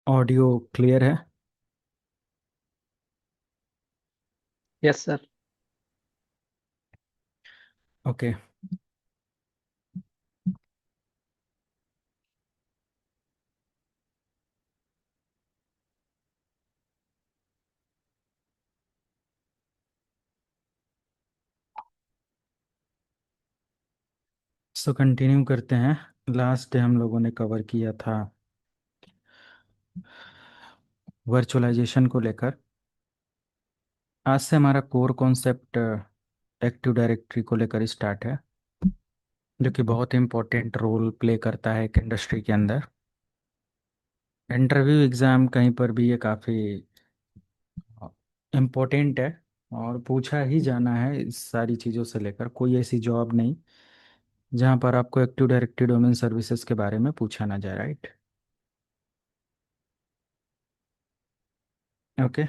Audio clear है। Yes sir. Okay. So continue करते हैं। लास्ट डे हम लोगों ने कवर किया था वर्चुअलाइजेशन को लेकर। आज से हमारा कोर कॉन्सेप्ट एक्टिव डायरेक्टरी को लेकर स्टार्ट है, जो कि बहुत इंपॉर्टेंट रोल प्ले करता है एक इंडस्ट्री के अंदर। इंटरव्यू एग्ज़ाम कहीं पर भी ये काफ़ी इम्पोर्टेंट है और पूछा ही जाना है। इस सारी चीज़ों से लेकर कोई ऐसी जॉब नहीं जहाँ पर आपको एक्टिव डायरेक्टरी डोमेन सर्विसेज के बारे में पूछा ना जाए, राइट? ओके।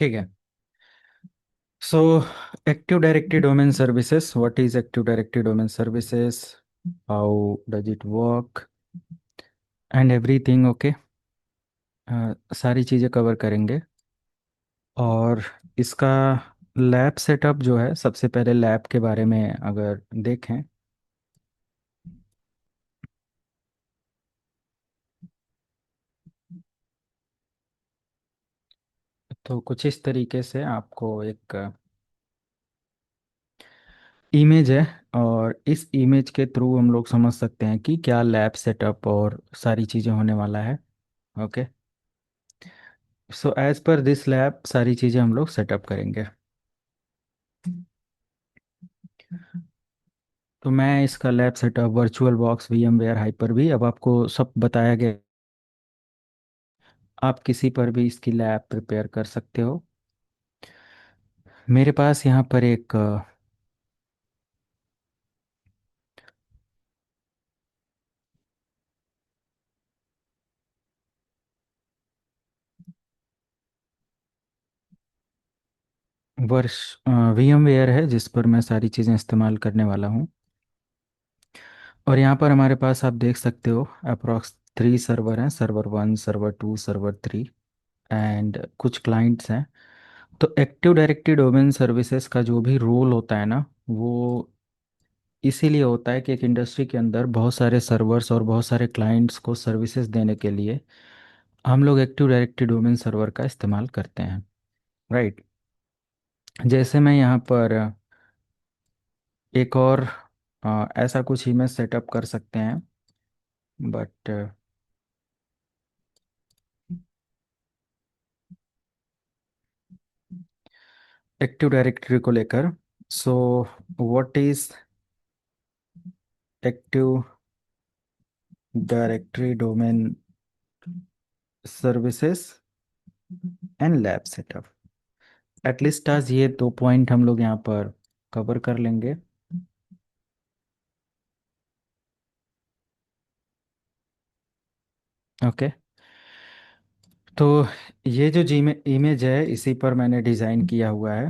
ठीक है। So, Active Directory Domain Services. What is Active Directory Domain Services? How does it work? And everything, okay? सारी चीज़ें कवर करेंगे। और इसका लैब सेटअप जो है, सबसे पहले लैब के बारे में अगर देखें तो कुछ इस तरीके से आपको एक इमेज है, और इस इमेज के थ्रू हम लोग समझ सकते हैं कि क्या लैब सेटअप और सारी चीज़ें होने वाला है। Okay. So as per this lab सारी चीज़ें हम लोग सेटअप करेंगे। तो मैं इसका lab setup VirtualBox VMware hyper भी अब आपको सब बताया गया। आप किसी पर भी इसकी लैब प्रिपेयर कर सकते हो। मेरे पास यहाँ पर एक वर्ष वीएम वेयर है जिस पर मैं सारी चीज़ें इस्तेमाल करने वाला हूँ। और यहाँ पर हमारे पास आप देख सकते हो अप्रॉक्स 3 सर्वर हैं, सर्वर 1, सर्वर 2, सर्वर 3, एंड कुछ क्लाइंट्स हैं। तो एक्टिव डायरेक्टरी डोमेन सर्विसेज का जो भी रोल होता है ना, वो इसीलिए होता है कि एक इंडस्ट्री के अंदर बहुत सारे सर्वर्स और बहुत सारे क्लाइंट्स को सर्विसेज देने के लिए हम लोग एक्टिव डायरेक्टरी डोमेन सर्वर का इस्तेमाल करते हैं, राइट? जैसे मैं यहाँ पर एक और ऐसा कुछ इमेज सेटअप कर सकते हैं, बट एक्टिव डायरेक्टरी को लेकर। So what is active directory domain services and lab setup? At least आज ये 2 पॉइंट हम लोग यहाँ पर कवर कर लेंगे। ओके। तो ये जो जी इमेज है इसी पर मैंने डिज़ाइन किया हुआ है।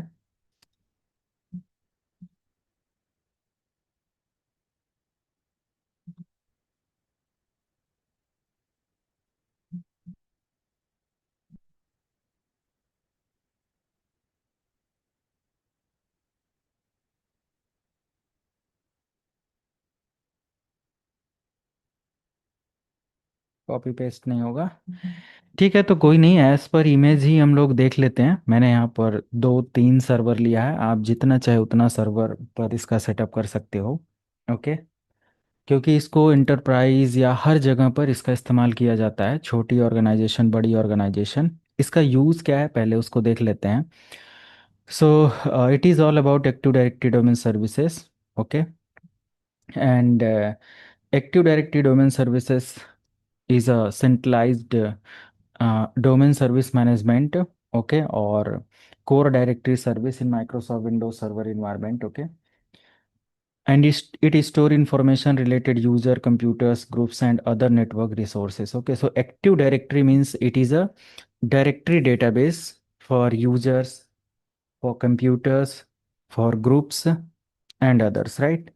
कॉपी पेस्ट नहीं होगा। ठीक है, तो कोई नहीं, एज पर इमेज ही हम लोग देख लेते हैं। मैंने यहाँ पर 2-3 सर्वर लिया है, आप जितना चाहे उतना सर्वर पर इसका सेटअप कर सकते हो। ओके। क्योंकि इसको इंटरप्राइज या हर जगह पर इसका इस्तेमाल किया जाता है, छोटी ऑर्गेनाइजेशन बड़ी ऑर्गेनाइजेशन। इसका यूज़ क्या है पहले उसको देख लेते हैं। So it is all about active directory domain services. Okay. And active directory domain services is a centralised domain service management. Okay. और core directory service in Microsoft Windows Server environment. Okay, and it store information related user computers groups and other network resources. Okay, so Active Directory means it is a directory database for users, for computers, for groups and others, right?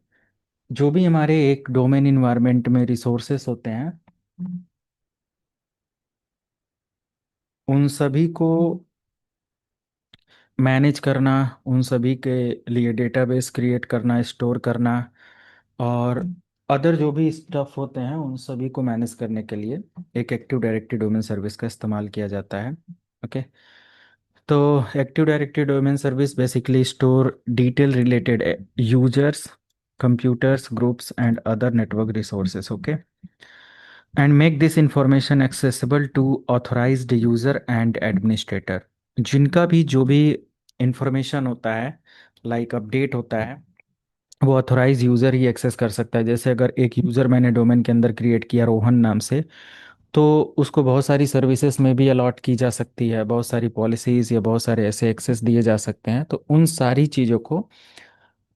जो भी हमारे एक domain environment में resources होते हैं, उन सभी को मैनेज करना, उन सभी के लिए डेटाबेस क्रिएट करना, स्टोर करना, और अदर जो भी स्टफ होते हैं उन सभी को मैनेज करने के लिए एक एक्टिव डायरेक्टरी डोमेन सर्विस का इस्तेमाल किया जाता है। ओके, तो active directory domain service basically store detail related users, computers groups and other network resources. Okay, and make this information accessible to authorized user and administrator. जिनका भी जो भी इंफॉर्मेशन होता है, लाइक अपडेट होता है, वो ऑथोराइज यूज़र ही access कर सकता है। जैसे अगर एक यूज़र मैंने डोमेन के अंदर क्रिएट किया रोहन नाम से, तो उसको बहुत सारी सर्विसेज में भी अलॉट की जा सकती है, बहुत सारी पॉलिसीज़ या बहुत सारे ऐसे एक्सेस दिए जा सकते हैं। तो उन सारी चीज़ों को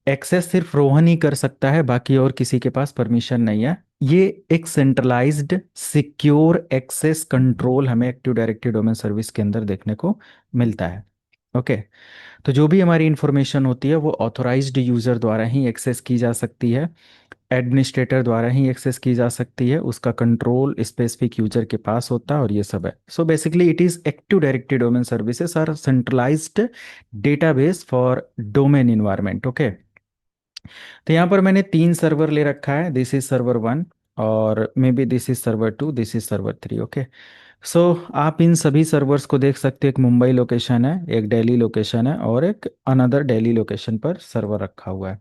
एक्सेस सिर्फ रोहन ही कर सकता है, बाकी और किसी के पास परमिशन नहीं है। ये एक सेंट्रलाइज्ड सिक्योर एक्सेस कंट्रोल हमें एक्टिव डायरेक्टरी डोमेन सर्विस के अंदर देखने को मिलता है। ओके, तो जो भी हमारी इंफॉर्मेशन होती है वो ऑथोराइज्ड यूज़र द्वारा ही एक्सेस की जा सकती है, एडमिनिस्ट्रेटर द्वारा ही एक्सेस की जा सकती है, उसका कंट्रोल स्पेसिफिक यूजर के पास होता है, और ये सब है। So basically it is active directory domain services are centralised database for domain environment. Okay, तो यहाँ पर मैंने तीन सर्वर ले रखा है, दिस इज सर्वर वन, और may be this is server two, this is server three. Okay, so आप इन सभी सर्वर्स को देख सकते हैं। एक मुंबई लोकेशन है, एक दिल्ली लोकेशन है, और एक अनदर दिल्ली लोकेशन पर सर्वर रखा हुआ है।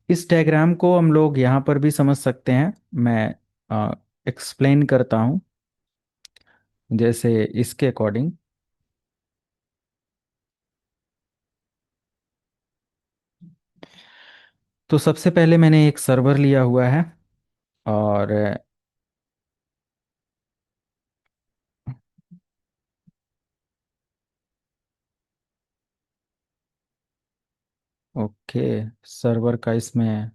इस डायग्राम को हम लोग यहाँ पर भी समझ सकते हैं। मैं एक्सप्लेन करता हूँ जैसे इसके अकॉर्डिंग। तो सबसे पहले मैंने एक सर्वर लिया हुआ है, और ओके, सर्वर का इसमें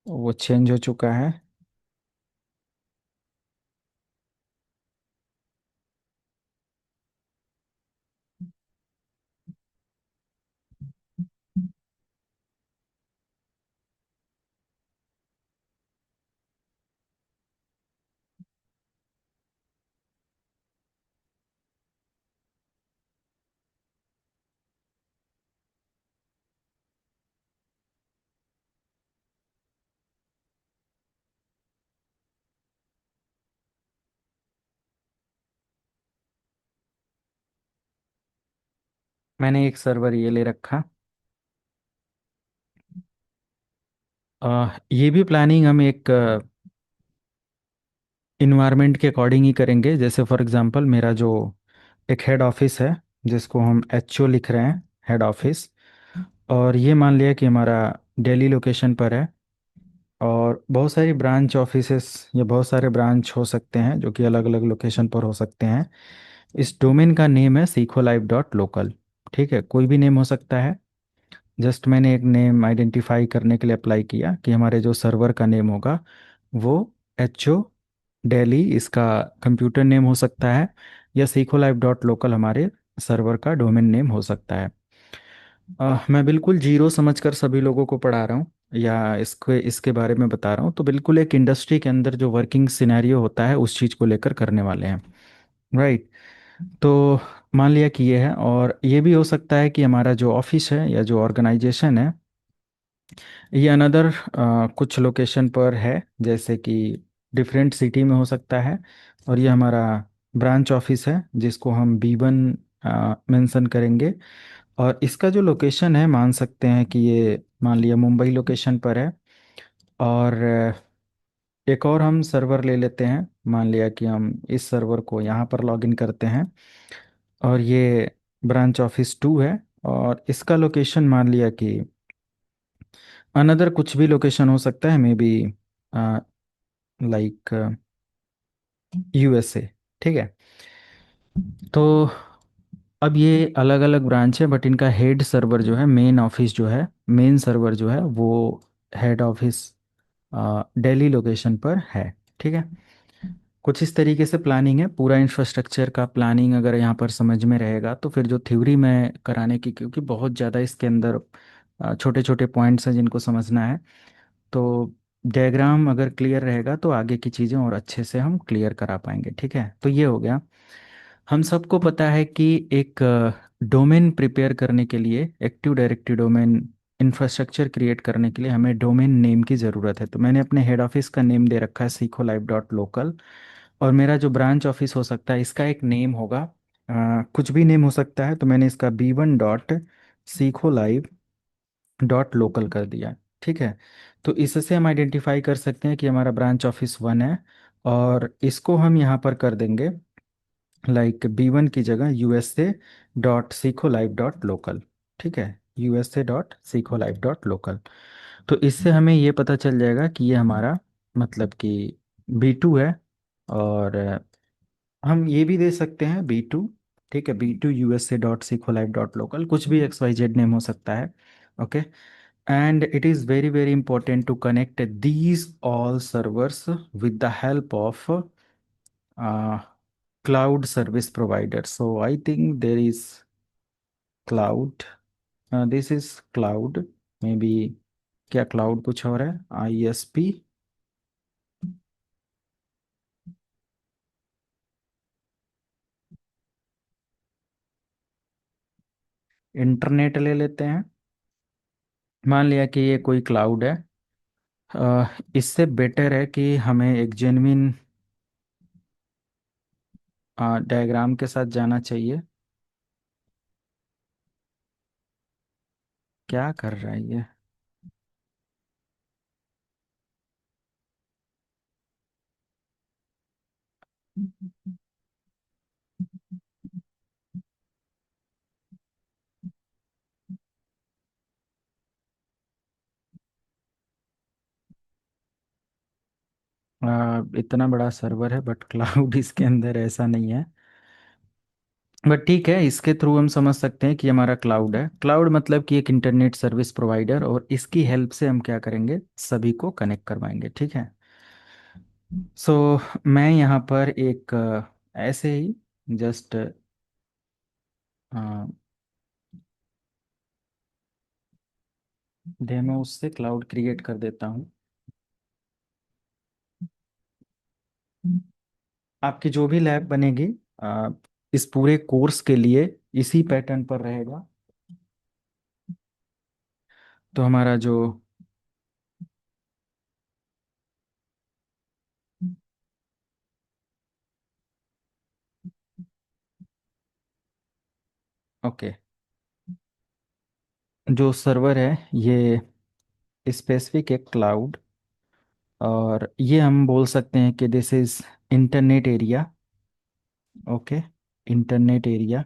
वो चेंज हो चुका है। मैंने एक सर्वर ये ले रखा। ये भी प्लानिंग हम एक इन्वायरमेंट के अकॉर्डिंग ही करेंगे। जैसे फॉर एग्जांपल मेरा जो एक हेड ऑफिस है, जिसको हम एचओ लिख रहे हैं, हेड ऑफिस, और ये मान लिया कि हमारा दिल्ली लोकेशन पर है, और बहुत सारी ब्रांच ऑफिसेस या बहुत सारे ब्रांच हो सकते हैं जो कि अलग अलग लोकेशन पर हो सकते हैं। इस डोमेन का नेम है sequolive.local। ठीक है, कोई भी नेम हो सकता है। जस्ट मैंने एक नेम आइडेंटिफाई करने के लिए अप्लाई किया कि हमारे जो सर्वर का नेम होगा वो एच ओ डेली इसका कंप्यूटर नेम हो सकता है, या sequolive.local हमारे सर्वर का डोमेन नेम हो सकता है। मैं बिल्कुल जीरो समझकर सभी लोगों को पढ़ा रहा हूँ या इसके इसके बारे में बता रहा हूँ। तो बिल्कुल एक इंडस्ट्री के अंदर जो वर्किंग सिनेरियो होता है उस चीज़ को लेकर करने वाले हैं, राइट? तो मान लिया कि ये है, और ये भी हो सकता है कि हमारा जो ऑफिस है या जो ऑर्गेनाइजेशन है ये अनदर कुछ लोकेशन पर है, जैसे कि डिफरेंट सिटी में हो सकता है। और ये हमारा ब्रांच ऑफिस है जिसको हम B1 मेंशन करेंगे, और इसका जो लोकेशन है मान सकते हैं कि ये मान लिया मुंबई लोकेशन पर है। और एक और हम सर्वर ले लेते हैं, मान लिया कि हम इस सर्वर को यहाँ पर लॉगिन करते हैं, और ये ब्रांच ऑफिस 2 है, और इसका लोकेशन मान लिया कि अनदर कुछ भी लोकेशन हो सकता है, मे बी लाइक USA। ठीक है, तो अब ये अलग अलग ब्रांच है, बट इनका हेड सर्वर जो है, मेन ऑफिस जो है, मेन सर्वर जो है वो हेड ऑफिस दिल्ली लोकेशन पर है। ठीक है। कुछ इस तरीके से प्लानिंग है, पूरा इंफ्रास्ट्रक्चर का प्लानिंग अगर यहाँ पर समझ में रहेगा तो फिर जो थ्योरी में कराने की, क्योंकि बहुत ज़्यादा इसके अंदर छोटे छोटे पॉइंट्स हैं जिनको समझना है, तो डायग्राम अगर क्लियर रहेगा तो आगे की चीज़ें और अच्छे से हम क्लियर करा पाएंगे। ठीक है, तो ये हो गया। हम सबको पता है कि एक डोमेन प्रिपेयर करने के लिए, active directory domain infrastructure create करने के लिए हमें डोमेन नेम की ज़रूरत है। तो मैंने अपने हेड ऑफिस का नेम दे रखा है सीखो लाइव डॉट लोकल। और मेरा जो ब्रांच ऑफिस हो सकता है इसका एक नेम होगा, कुछ भी नेम हो सकता है, तो मैंने इसका B1.सीखो लाइव.लोकल कर दिया। ठीक है। तो इससे हम आइडेंटिफाई कर सकते हैं कि हमारा ब्रांच ऑफिस 1 है। और इसको हम यहाँ पर कर देंगे, लाइक B1 की जगह USA.सीखो लाइव.लोकल। ठीक है, USA.सीखो लाइव.लोकल। तो इससे हमें ये पता चल जाएगा कि ये हमारा, मतलब कि B2 है। और हम ये भी दे सकते हैं B2। ठीक है, B2 USA.सीखो लाइव.लोकल, कुछ भी XYZ नेम हो सकता है। Okay. And it is very very important to connect these all servers with the help of cloud service provider. So I think there is cloud. This is cloud. Maybe क्या cloud कुछ और है, ISP, internet ले लेते हैं। मान लिया कि ये कोई क्लाउड है। इससे बेटर है कि हमें एक जेन्युइन डायग्राम के साथ जाना चाहिए। क्या कर रहा है ये? इतना बड़ा सर्वर है बट क्लाउड इसके अंदर ऐसा नहीं है। बट ठीक है, इसके थ्रू हम समझ सकते हैं कि हमारा क्लाउड है। क्लाउड मतलब कि एक इंटरनेट सर्विस प्रोवाइडर, और इसकी हेल्प से हम क्या करेंगे, सभी को कनेक्ट करवाएंगे। ठीक है। सो मैं यहाँ पर एक ऐसे ही जस्ट डेमो उससे क्लाउड क्रिएट कर देता हूँ। आपकी जो भी लैब बनेगी अ, इस पूरे कोर्स के लिए इसी पैटर्न पर रहेगा। तो हमारा जो, ओके, जो सर्वर है ये स्पेसिफिक है क्लाउड। और ये हम बोल सकते हैं कि this is internet area. Okay, internet area.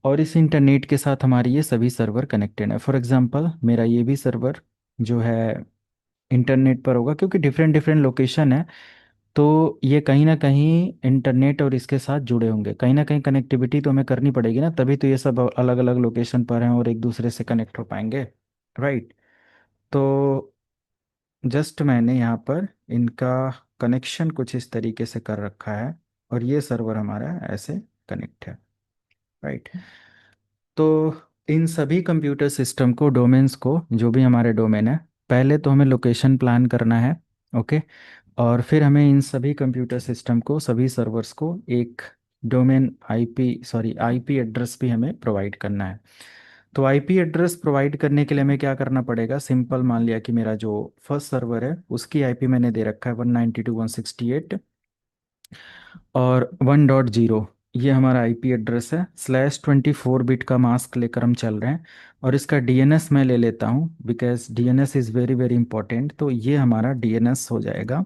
और इस इंटरनेट के साथ हमारी ये सभी सर्वर कनेक्टेड है। फॉर एग्जांपल मेरा ये भी सर्वर जो है इंटरनेट पर होगा, क्योंकि डिफरेंट डिफरेंट लोकेशन है। तो ये कहीं ना कहीं इंटरनेट और इसके साथ जुड़े होंगे, कहीं ना कहीं कनेक्टिविटी तो हमें करनी पड़ेगी ना, तभी तो ये सब अलग अलग लोकेशन पर हैं और एक दूसरे से कनेक्ट हो पाएंगे। राइट। तो जस्ट मैंने यहाँ पर इनका कनेक्शन कुछ इस तरीके से कर रखा है, और ये सर्वर हमारा ऐसे कनेक्ट है। राइट। तो इन सभी कंप्यूटर सिस्टम को, डोमेन्स को, जो भी हमारे डोमेन है, पहले तो हमें लोकेशन प्लान करना है। ओके। और फिर हमें इन सभी कंप्यूटर सिस्टम को, सभी सर्वर्स को एक डोमेन आईपी एड्रेस भी हमें प्रोवाइड करना है। तो आईपी एड्रेस प्रोवाइड करने के लिए हमें क्या करना पड़ेगा, सिंपल, मान लिया कि मेरा जो फर्स्ट सर्वर है उसकी आईपी मैंने दे रखा है 192.168 और 1.0। ये हमारा आईपी एड्रेस है। /24 बिट का मास्क लेकर हम चल रहे हैं। और इसका डीएनएस मैं ले लेता हूँ, because DNS is very very important. तो ये हमारा डीएनएस हो जाएगा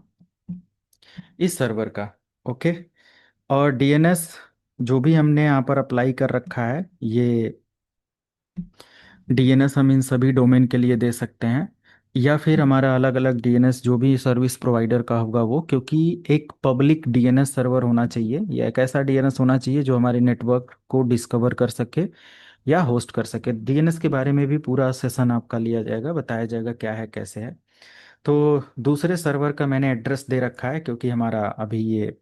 इस सर्वर का। ओके। और डीएनएस जो भी हमने यहाँ पर अप्लाई कर रखा है, ये डीएनएस हम इन सभी डोमेन के लिए दे सकते हैं। या फिर हमारा अलग अलग डीएनएस जो भी सर्विस प्रोवाइडर का होगा वो, क्योंकि एक पब्लिक डीएनएस सर्वर होना चाहिए या एक ऐसा डीएनएस होना चाहिए जो हमारे नेटवर्क को डिस्कवर कर सके या होस्ट कर सके। डीएनएस के बारे में भी पूरा सेशन आपका लिया जाएगा, बताया जाएगा क्या है कैसे है। तो दूसरे सर्वर का मैंने एड्रेस दे रखा है, क्योंकि हमारा अभी ये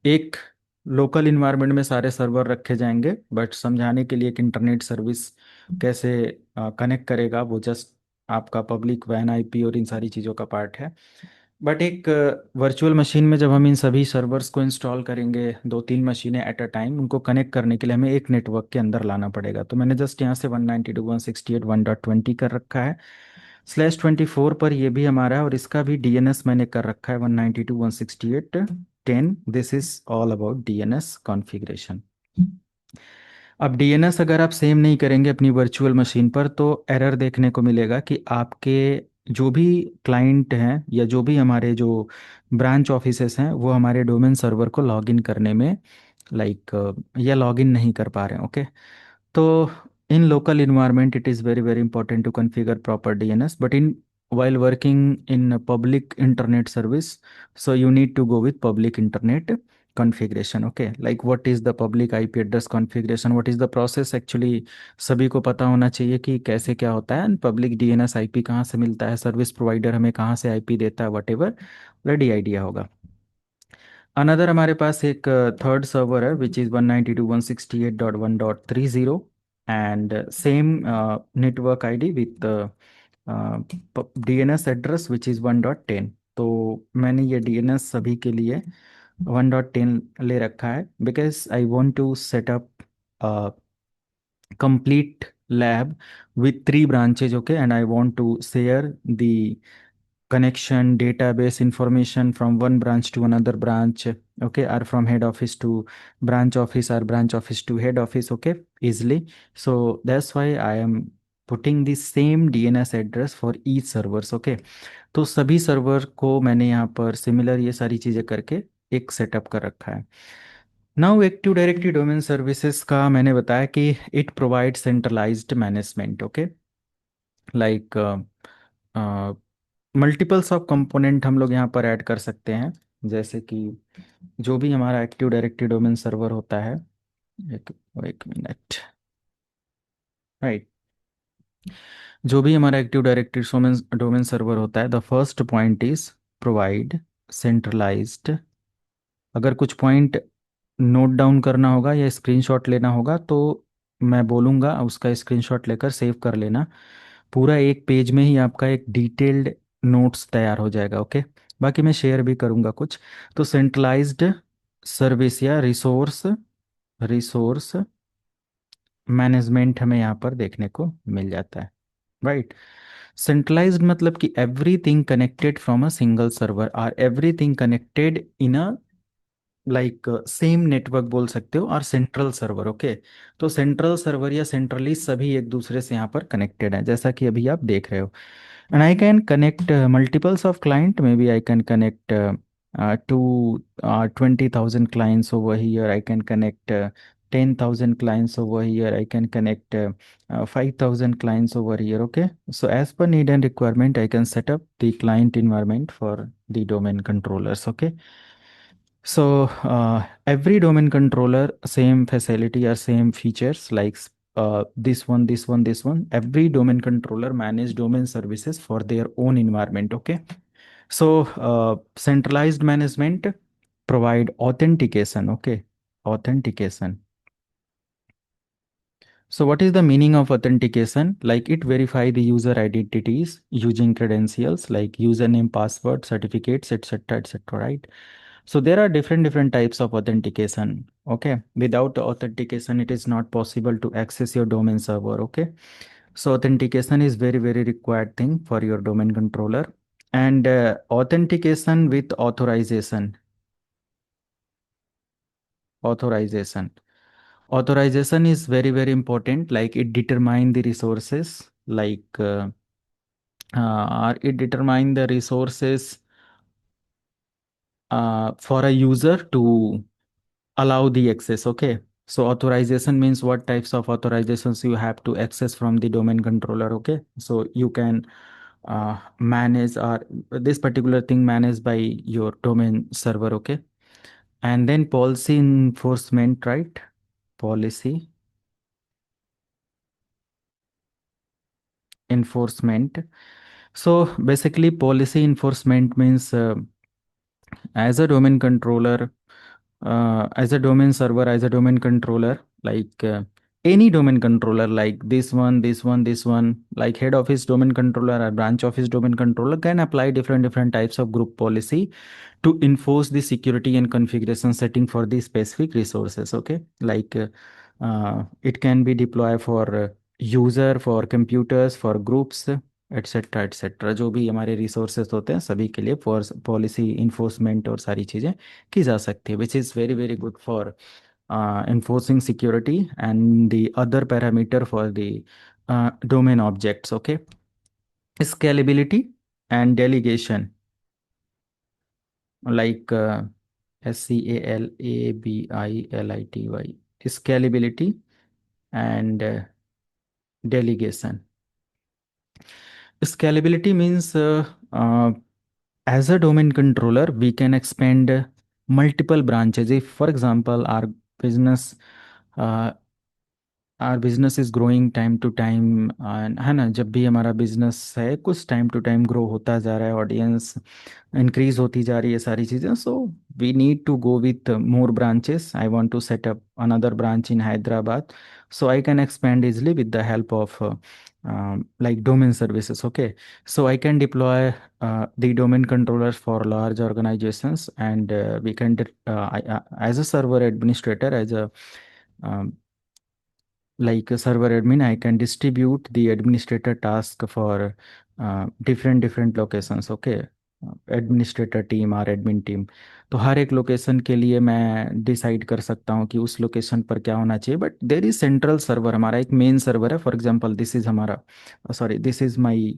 एक लोकल इन्वायरमेंट में सारे सर्वर रखे जाएंगे, बट समझाने के लिए एक इंटरनेट सर्विस कैसे कनेक्ट करेगा वो जस्ट आपका पब्लिक वैन आईपी और इन सारी चीज़ों का पार्ट है। बट एक वर्चुअल मशीन में जब हम इन सभी सर्वर्स को इंस्टॉल करेंगे, दो तीन मशीनें एट अ टाइम, उनको कनेक्ट करने के लिए हमें एक नेटवर्क के अंदर लाना पड़ेगा। तो मैंने जस्ट यहाँ से 192.168.1.20 कर रखा है। /24 पर ये भी हमारा है, और इसका भी डीएनएस मैंने कर रखा है 192.168.10। This is all about DNS configuration. अब डीएनएस अगर आप सेम नहीं करेंगे अपनी वर्चुअल मशीन पर, तो एरर देखने को मिलेगा कि आपके जो भी क्लाइंट हैं या जो भी हमारे जो ब्रांच ऑफिसेस हैं वो हमारे डोमेन सर्वर को लॉगिन करने में या लॉगिन नहीं कर पा रहे हैं। ओके। तो in local environment it is very very important to configure proper DNS, but in while working in a public internet service, so you need to go with public internet configuration. Okay, like what is the public IP address configuration, what is the process actually, सभी को पता होना चाहिए कि कैसे क्या होता है, पब्लिक डीएनएस आईपी कहाँ से मिलता है, सर्विस प्रोवाइडर हमें कहाँ से आईपी देता है, वट एवर रेडी आइडिया होगा। अनदर हमारे पास एक थर्ड सर्वर है which is 192.168.1.30, and same network ID with DNS address which is 1.10। तो मैंने ये डीएनएस सभी के लिए 1.10 ले रखा है, because I want to setup complete lab with three branches. Okay, and I want to share the connection database information from one branch to another branch, okay, or from head office to branch office or branch office to head office, okay, easily. So that's why I am putting the same DNS address for each servers, okay। तो सभी server को मैंने यहाँ पर similar ये सारी चीज़ें करके एक सेटअप कर रखा है। Now active directory domain services का मैंने बताया कि it provide centralised management, okay. Like multiples of component हम लोग यहाँ पर ऐड कर सकते हैं, जैसे कि जो भी हमारा एक्टिव डायरेक्टरी डोमेन सर्वर होता है, एक एक मिनट, राइट, जो भी हमारा active directory domain domain server होता है, the first point is provide centralised. अगर कुछ पॉइंट नोट डाउन करना होगा या स्क्रीनशॉट लेना होगा तो मैं बोलूँगा उसका स्क्रीनशॉट लेकर सेव कर लेना। पूरा एक पेज में ही आपका एक डिटेल्ड नोट्स तैयार हो जाएगा, ओके। बाकी मैं शेयर भी करूँगा कुछ। तो सेंट्रलाइज्ड सर्विस या रिसोर्स रिसोर्स मैनेजमेंट हमें यहाँ पर देखने को मिल जाता है, राइट। सेंट्रलाइज्ड मतलब कि everything connected from a single server, और everything connected in a like same network बोल सकते हो, और सेंट्रल सर्वर, ओके। तो सेंट्रल सर्वर या सेंट्रली सभी एक दूसरे से यहाँ पर कनेक्टेड हैं, जैसा कि अभी आप देख रहे हो। And I can connect multiples of client, may be I can connect to 20,000 clients over here, I can connect 10,000 clients over here, I can connect 5,000 clients over here, okay। So as per need and requirement I can set up the client environment for the domain controllers, okay। So every domain controller, same facility or same features like this one, this one, this one. Every domain controller manage domain services for their own environment. Okay. So centralized management provide authentication. Okay, authentication. So what is the meaning of authentication? Like it verify the user identities using credentials like username, password, certificates, etc., etc. Right? So there are different types of authentication. Okay, without authentication, it is not possible to access your domain server. Okay, so authentication is very required thing for your domain controller, and authentication with authorization. Authorization. Authorization is very important. Like it determine the resources. Or it determine the resources for a user to allow the access, okay। So authorization means what types of authorizations you have to access from the domain controller, okay। So you can manage or this particular thing managed by your domain server, okay? And then policy enforcement, right? Policy enforcement. So basically, policy enforcement means as a domain controller, as a domain server, as a domain controller, like any domain controller, like this one, like head office domain controller or branch office domain controller can apply different types of group policy to enforce the security and configuration setting for the specific resources, okay? Like it can be deployed for user, for computers, for groups, etcetera etcetera, जो भी हमारे resources होते हैं सभी के लिए for policy enforcement और सारी चीज़ें की जा सकती है, which is very very good for enforcing security and the other parameter for the domain objects, okay? Scalability and delegation, like scalability, scalability and delegation. Scalability means as a domain controller, we can expand multiple branches. If, for example, business uh, our business is growing time to time, है ना? जब भी हमारा business है कुछ time to time grow होता जा रहा है, ऑडियंस इंक्रीज होती जा रही है, सारी चीज़ें, so we need to go with more branches. I want to set up another branch in Hyderabad, so I can expand easily with the help of like domain services, okay? So I can deploy the domain controllers for large organizations, and we can as a server administrator, as a um, like a server admin, I can distribute the administrator task for different locations, okay? Administrator team और admin team, तो हर एक location के लिए मैं decide कर सकता हूँ कि उस लोकेशन पर क्या होना चाहिए, but there is central server, हमारा एक मेन सर्वर है. फॉर एग्जांपल दिस इज हमारा, sorry, this is my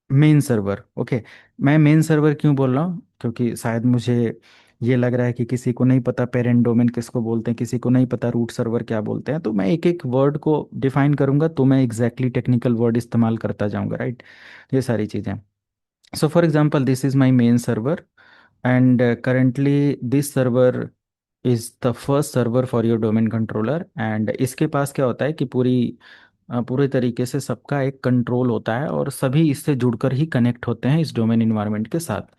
main server, okay? मैं मेन सर्वर क्यों बोल रहा हूँ? क्योंकि शायद मुझे ये लग रहा है कि किसी को नहीं पता पेरेंट डोमेन किसको बोलते हैं, किसी को नहीं पता रूट सर्वर क्या बोलते हैं, तो मैं एक एक वर्ड को डिफाइन करूंगा, तो मैं एग्जैक्टली टेक्निकल वर्ड इस्तेमाल करता जाऊंगा, राइट? ये सारी चीज़ें. So for example, this is my main server, and currently this server is the first server for your domain controller. And इसके पास क्या होता है कि पूरे तरीके से सबका एक कंट्रोल होता है और सभी इससे जुड़कर ही कनेक्ट होते हैं इस डोमेन इन्वायरमेंट के साथ.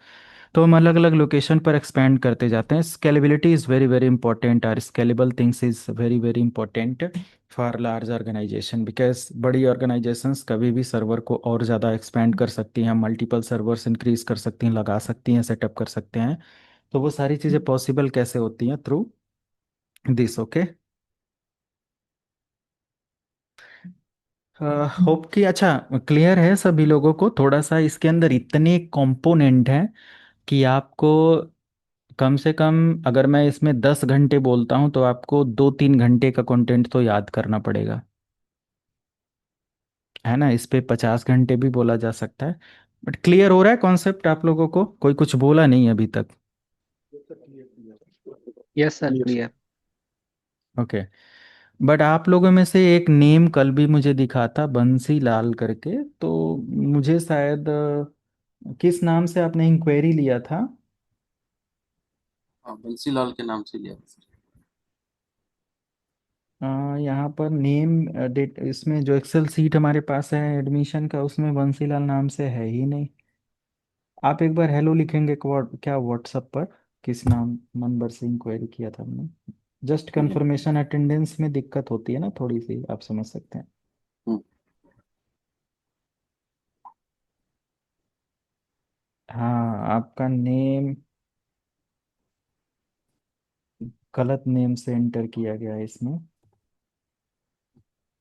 तो हम अलग अलग लोकेशन पर एक्सपेंड करते जाते हैं. Scalability is very very important, और scalable things is very very important for large organization, because बड़ी ऑर्गेनाइजेशंस कभी भी सर्वर को और ज़्यादा एक्सपेंड कर सकती हैं, मल्टीपल सर्वर्स इंक्रीज कर सकती हैं, लगा सकती हैं, सेटअप कर सकते हैं. तो वो सारी चीज़ें पॉसिबल कैसे होती हैं? Through this, okay? होप कि अच्छा क्लियर है सभी लोगों को. थोड़ा सा इसके अंदर इतने कंपोनेंट हैं कि आपको कम से कम, अगर मैं इसमें 10 घंटे बोलता हूँ तो आपको 2-3 घंटे का कंटेंट तो याद करना पड़ेगा, है ना? इस पे 50 घंटे भी बोला जा सकता है. बट क्लियर हो रहा है कॉन्सेप्ट आप लोगों को? कोई कुछ बोला नहीं अभी तक? Yes sir, clear. Okay. But आप लोगों में से एक नेम कल भी मुझे दिखा था, बंसी लाल करके, तो मुझे शायद किस नाम से आपने इंक्वायरी लिया था? हाँ, बंसीलाल के नाम से लिया था सर। यहाँ पर नेम डेट, इसमें जो एक्सेल सीट हमारे पास है एडमिशन का, उसमें बंसीलाल नाम से है ही नहीं. आप एक बार हेलो लिखेंगे क्या व्हाट्सएप पर? किस नाम नंबर से इंक्वायरी किया था हमने? जस्ट हम्म, कंफर्मेशन, अटेंडेंस में दिक्कत होती है ना थोड़ी सी, आप समझ सकते हैं. हम्म, हाँ, आपका नेम गलत नेम से एंटर किया गया है इसमें.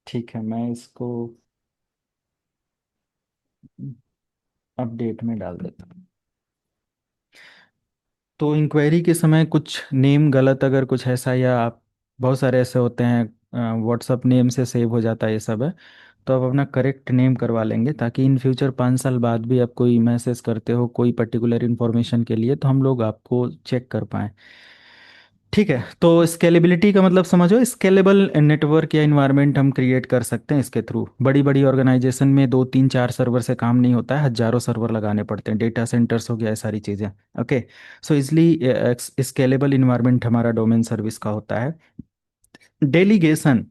ठीक है, मैं इसको अपडेट में डाल देता हूँ. तो इंक्वायरी के समय कुछ नेम गलत अगर कुछ ऐसा, या आप, बहुत सारे ऐसे होते हैं व्हाट्सअप नेम से सेव हो जाता है, ये सब है, तो आप अपना करेक्ट नेम करवा लेंगे, ताकि इन फ्यूचर 5 साल बाद भी आप कोई मैसेज करते हो कोई पर्टिकुलर इन्फॉर्मेशन के लिए, तो हम लोग आपको चेक कर पाएँ. ठीक है, तो स्केलेबिलिटी का मतलब समझो, स्केलेबल नेटवर्क या इन्वायरमेंट हम क्रिएट कर सकते हैं इसके थ्रू। बड़ी बड़ी ऑर्गेनाइजेशन में दो तीन चार सर्वर से काम नहीं होता है, हजारों सर्वर लगाने पड़ते हैं, डेटा सेंटर्स हो गया, ये सारी चीज़ें। ओके, सो इसलिए स्केलेबल इन्वायरमेंट हमारा डोमेन सर्विस का होता है। डेलीगेशन,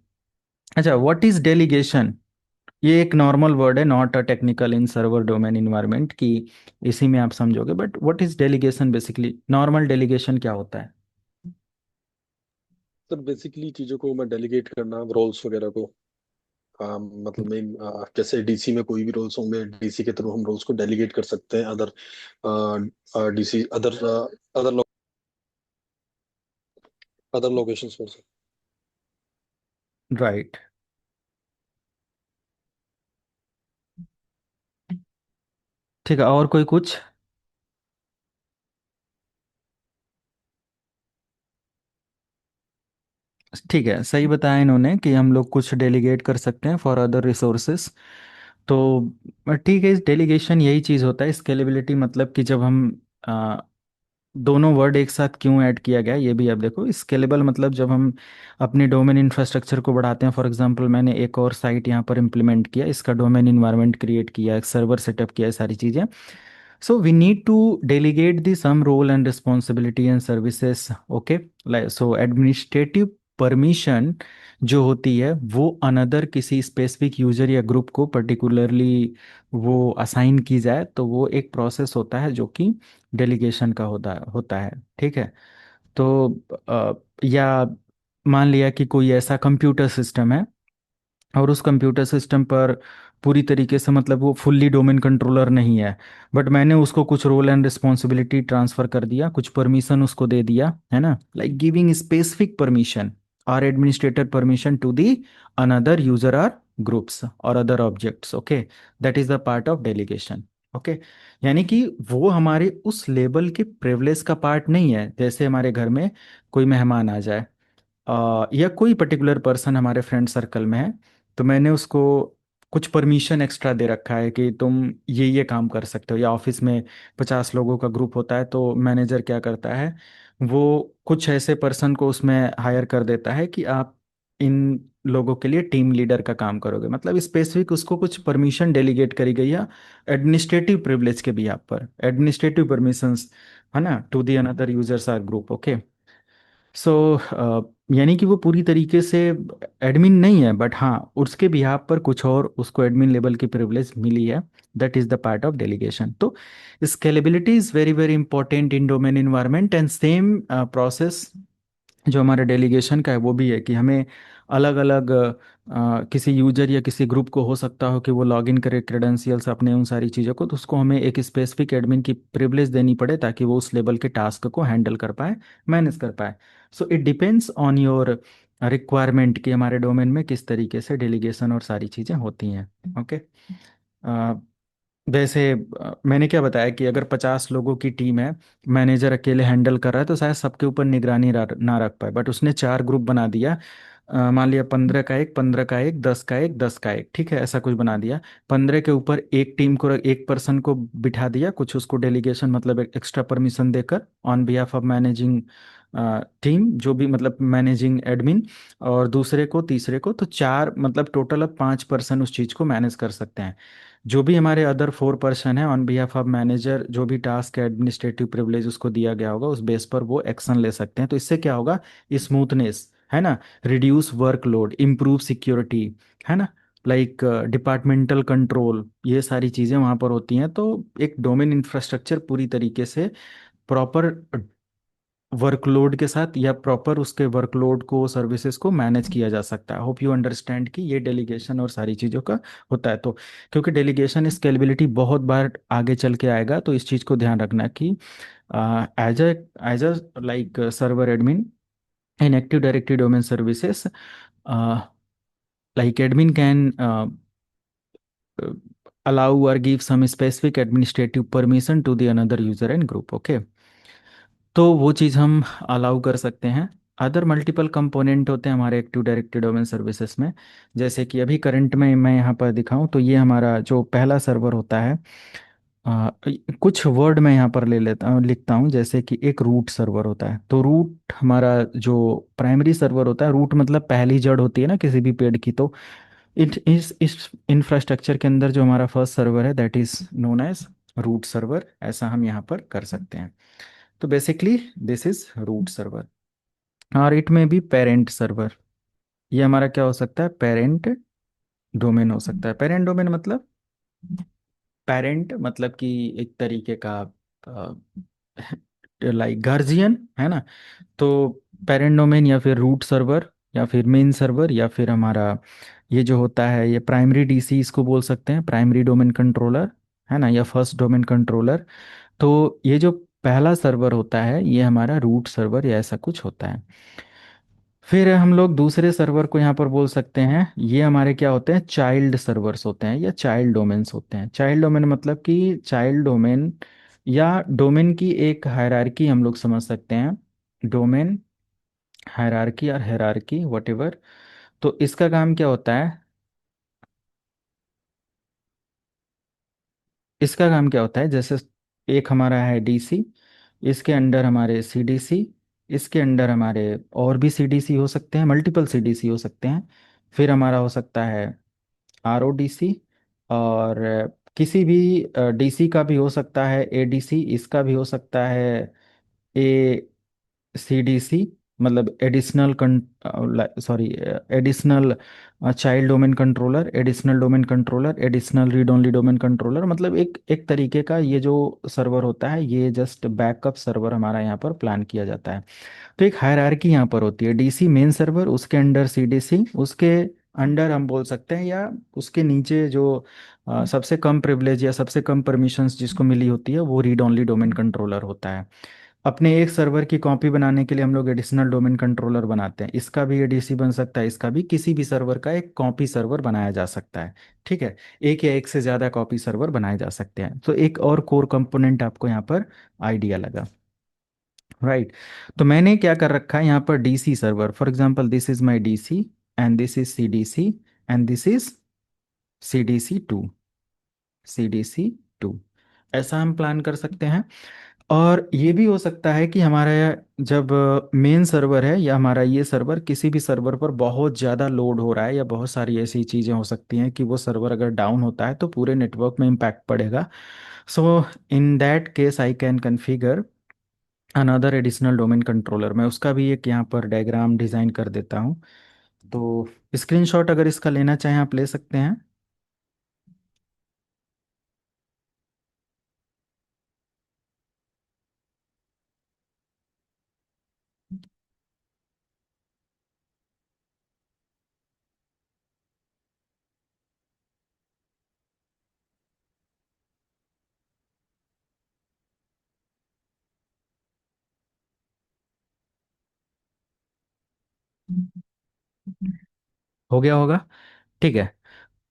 अच्छा, व्हाट इज डेलीगेशन? ये एक नॉर्मल वर्ड है, not a technical in server domain environment की, इसी में आप समझोगे। But what is delegation basically, normal delegation क्या होता है? सर बेसिकली चीज़ों को मैं डेलीगेट करना, रोल्स वगैरह को, मतलब मेन, जैसे डीसी में कोई भी रोल्स होंगे, डीसी के थ्रू हम रोल्स को डेलीगेट कर सकते हैं other DC, other other locations पर। राइट। ठीक है, और कोई कुछ? ठीक है, सही बताया इन्होंने कि हम लोग कुछ डेलीगेट कर सकते हैं फॉर अदर रिसोर्सेस। तो ठीक है, इस डेलीगेशन यही चीज़ होता है स्केलेबिलिटी, मतलब कि जब हम दोनों वर्ड एक साथ क्यों ऐड किया गया ये भी आप देखो। स्केलेबल मतलब जब हम अपने डोमेन इंफ्रास्ट्रक्चर को बढ़ाते हैं, फॉर एग्जांपल मैंने एक और साइट यहाँ पर इम्प्लीमेंट किया, इसका डोमेन इन्वायरमेंट क्रिएट किया, एक सर्वर सेटअप किया, ये सारी चीज़ें। So we need to delegate the some role and responsibility and services. Okay, like so administrative permission जो होती है वो अनदर किसी स्पेसिफिक यूजर या ग्रुप को पर्टिकुलरली वो असाइन की जाए, तो वो एक प्रोसेस होता है जो कि डेलीगेशन का होता है। ठीक है, तो या मान लिया कि कोई ऐसा कंप्यूटर सिस्टम है और उस कंप्यूटर सिस्टम पर पूरी तरीके से मतलब वो फुल्ली डोमेन कंट्रोलर नहीं है, बट मैंने उसको कुछ रोल एंड रिस्पॉन्सिबिलिटी ट्रांसफर कर दिया, कुछ परमिशन उसको दे दिया, है ना, लाइक गिविंग स्पेसिफिक परमिशन और administrator permission to the another user or groups और other objects. Okay, that is the part of delegation. Okay, यानी कि वो हमारे उस लेवल के प्रिविलेज का पार्ट नहीं है। जैसे हमारे घर में कोई मेहमान आ जाए, या कोई पर्टिकुलर पर्सन हमारे फ्रेंड सर्कल में है, तो मैंने उसको कुछ परमिशन एक्स्ट्रा दे रखा है कि तुम ये काम कर सकते हो। या ऑफिस में 50 लोगों का ग्रुप होता है, तो मैनेजर क्या करता है, वो कुछ ऐसे पर्सन को उसमें हायर कर देता है कि आप इन लोगों के लिए टीम लीडर का काम करोगे, मतलब स्पेसिफिक उसको कुछ परमिशन डेलीगेट करी गई है एडमिनिस्ट्रेटिव प्रिविलेज के भी आप पर, एडमिनिस्ट्रेटिव परमिशंस, है ना, to the another users or group. Okay, so यानी कि वो पूरी तरीके से एडमिन नहीं है, बट हाँ उसके बिहाफ पर कुछ और उसको एडमिन लेवल की प्रिविलेज मिली है। That is the part of delegation. तो scalability is very very important in domain environment, and same process जो हमारे डेलीगेशन का है वो भी है कि हमें अलग अलग किसी यूजर या किसी ग्रुप को हो सकता हो कि वो लॉगिन करे क्रेडेंशियल्स अपने उन सारी चीज़ों को, तो उसको हमें एक स्पेसिफिक एडमिन की प्रिविलेज देनी पड़े ताकि वो उस लेवल के टास्क को हैंडल कर पाए, मैनेज कर पाए। So it depends on your requirement कि हमारे डोमेन में किस तरीके से डेलीगेशन और सारी चीज़ें होती हैं। ओके, वैसे मैंने क्या बताया कि अगर 50 लोगों की टीम है, मैनेजर अकेले हैंडल कर रहा है, तो शायद सबके ऊपर निगरानी ना रख पाए, बट उसने चार ग्रुप बना दिया। मान लिया 15 का एक, 15 का एक, 10 का एक, 10 का एक, ठीक है, ऐसा कुछ बना दिया। 15 के ऊपर एक टीम को, एक पर्सन को बिठा दिया, कुछ उसको डेलीगेशन मतलब एक्स्ट्रा परमिशन देकर on behalf of managing team, जो भी मतलब मैनेजिंग एडमिन, और दूसरे को, तीसरे को, तो चार मतलब टोटल अब 5 पर्सन उस चीज़ को मैनेज कर सकते हैं। जो भी हमारे अदर 4 पर्सन है ऑन बिहाफ ऑफ मैनेजर, जो भी टास्क एडमिनिस्ट्रेटिव प्रिविलेज उसको दिया गया होगा, उस बेस पर वो एक्शन ले सकते हैं। तो इससे क्या होगा, स्मूथनेस, है ना, रिड्यूस वर्कलोड, इम्प्रूव सिक्योरिटी, है ना, लाइक डिपार्टमेंटल कंट्रोल, ये सारी चीज़ें वहाँ पर होती हैं। तो एक डोमेन इंफ्रास्ट्रक्चर पूरी तरीके से प्रॉपर वर्कलोड के साथ या प्रॉपर उसके वर्कलोड को, सर्विसेज को मैनेज किया जा सकता है। होप यू अंडरस्टैंड कि ये डेलीगेशन और सारी चीज़ों का होता है। तो क्योंकि डेलीगेशन स्केलेबिलिटी बहुत बार आगे चल के आएगा, तो इस चीज़ को ध्यान रखना कि as a like server admin in active directory domain services, like admin can allow or give some specific administrative permission to the another user and group. Okay, तो वो चीज़ हम अलाउ कर सकते हैं। अदर मल्टीपल कंपोनेंट होते हैं हमारे active directory domain services में, जैसे कि अभी करंट में मैं यहाँ पर दिखाऊं तो ये हमारा जो पहला सर्वर होता है, कुछ वर्ड मैं यहाँ पर ले लेता हूँ, लिखता हूँ, जैसे कि एक रूट सर्वर होता है। तो रूट हमारा जो प्राइमरी सर्वर होता है, रूट मतलब पहली जड़ होती है ना किसी भी पेड़ की। तो इस इंफ्रास्ट्रक्चर के अंदर जो हमारा फर्स्ट सर्वर है that is known as root server, ऐसा हम यहाँ पर कर सकते हैं। तो basically this is root server. और इट में भी पेरेंट सर्वर, ये हमारा क्या हो सकता है, पेरेंट डोमेन हो सकता है। पेरेंट डोमेन मतलब, पेरेंट मतलब कि एक तरीके का लाइक गार्जियन है ना। तो पेरेंट डोमेन या फिर रूट सर्वर या फिर मेन सर्वर या फिर हमारा ये जो होता है ये प्राइमरी डीसी इसको बोल सकते हैं, प्राइमरी डोमेन कंट्रोलर है ना, या फर्स्ट डोमेन कंट्रोलर। तो ये जो पहला सर्वर होता है ये हमारा रूट सर्वर या ऐसा कुछ होता है। फिर हम लोग दूसरे सर्वर को यहाँ पर बोल सकते हैं, ये हमारे क्या होते हैं, चाइल्ड सर्वर्स होते हैं या चाइल्ड डोमेन्स होते हैं। चाइल्ड डोमेन मतलब कि चाइल्ड डोमेन या डोमेन की एक हायरार्की हम लोग समझ सकते हैं, डोमेन हायरार्की और हायरार्की वटेवर। तो इसका काम क्या होता है, इसका काम क्या होता है, जैसे एक हमारा है डीसी, इसके अंडर हमारे सीडीसी, इसके अंडर हमारे और भी सीडीसी हो सकते हैं, मल्टीपल सीडीसी हो सकते हैं। फिर हमारा हो सकता है आरओडीसी, और किसी भी डीसी का भी हो सकता है एडीसी, इसका भी हो सकता है ए सीडीसी, मतलब additional sorry additional child domain controller, additional domain controller, additional read only domain controller. मतलब एक एक तरीके का ये जो सर्वर होता है ये जस्ट बैकअप सर्वर हमारा यहाँ पर प्लान किया जाता है। तो एक हायरार्की यहाँ पर होती है, डीसी मेन सर्वर, उसके अंडर सीडीसी, उसके अंडर हम बोल सकते हैं या उसके नीचे जो सबसे कम प्रिविलेज या सबसे कम परमिशंस जिसको मिली होती है वो रीड ओनली डोमेन कंट्रोलर होता है। अपने एक सर्वर की कॉपी बनाने के लिए हम लोग एडिशनल डोमेन कंट्रोलर बनाते हैं, इसका भी एडीसी बन सकता है, इसका भी, किसी भी सर्वर का एक कॉपी सर्वर बनाया जा सकता है। ठीक है, एक या एक से ज़्यादा कॉपी सर्वर बनाए जा सकते हैं। तो एक और कोर कंपोनेंट आपको यहाँ पर आइडिया लगा, राइट। तो मैंने क्या कर रखा है यहाँ पर, DC server, for example this is my DC and this is CDC and this is CDC 2, CDC 2, ऐसा हम प्लान कर सकते हैं। और ये भी हो सकता है कि हमारा जब मेन सर्वर है या हमारा ये सर्वर किसी भी सर्वर पर बहुत ज़्यादा लोड हो रहा है या बहुत सारी ऐसी चीज़ें हो सकती हैं कि वो सर्वर अगर डाउन होता है तो पूरे नेटवर्क में इम्पैक्ट पड़ेगा। So in that case I can configure another additional domain controller. मैं उसका भी एक यहाँ पर डायग्राम डिज़ाइन कर देता हूँ। तो स्क्रीनशॉट अगर इसका लेना चाहें आप ले सकते हैं। हो गया होगा, ठीक है।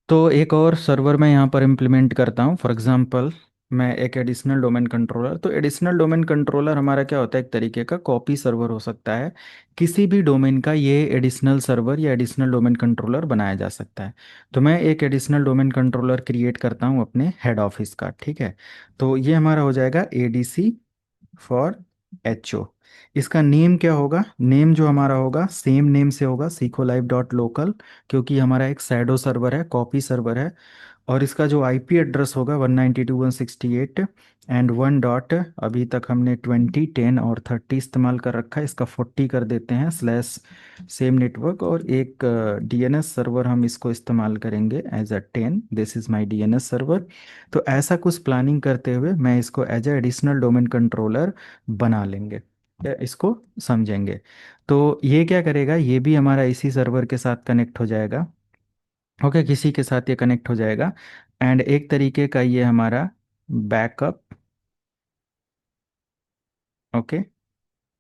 तो एक और सर्वर मैं यहाँ पर इम्प्लीमेंट करता हूँ, फॉर एग्जांपल मैं एक एडिशनल डोमेन कंट्रोलर। तो एडिशनल डोमेन कंट्रोलर हमारा क्या होता है, एक तरीके का कॉपी सर्वर हो सकता है, किसी भी डोमेन का ये एडिशनल सर्वर या एडिशनल डोमेन कंट्रोलर बनाया जा सकता है। तो मैं एक एडिशनल डोमेन कंट्रोलर क्रिएट करता हूँ अपने हेड ऑफिस का, ठीक है। तो ये हमारा हो जाएगा एडीसी फॉर एचओ। इसका नेम क्या होगा, नेम जो हमारा होगा सेम नेम से होगा, सीखो लाइव डॉट लोकल, क्योंकि हमारा एक शैडो सर्वर है, कॉपी सर्वर है। और इसका जो आईपी एड्रेस होगा 192.168 एंड 1 डॉट, अभी तक हमने 20 10 और 30 इस्तेमाल कर रखा है, इसका 40 कर देते हैं, स्लैश सेम नेटवर्क। और एक डीएनएस सर्वर हम इसको इस्तेमाल करेंगे as a 10, this is my DNS server. तो ऐसा कुछ प्लानिंग करते हुए मैं इसको as a additional domain controller बना लेंगे या इसको समझेंगे। तो ये क्या करेगा, ये भी हमारा इसी सर्वर के साथ कनेक्ट हो जाएगा। ओके, किसी के साथ ये कनेक्ट हो जाएगा। एंड एक तरीके का ये हमारा backup, okay,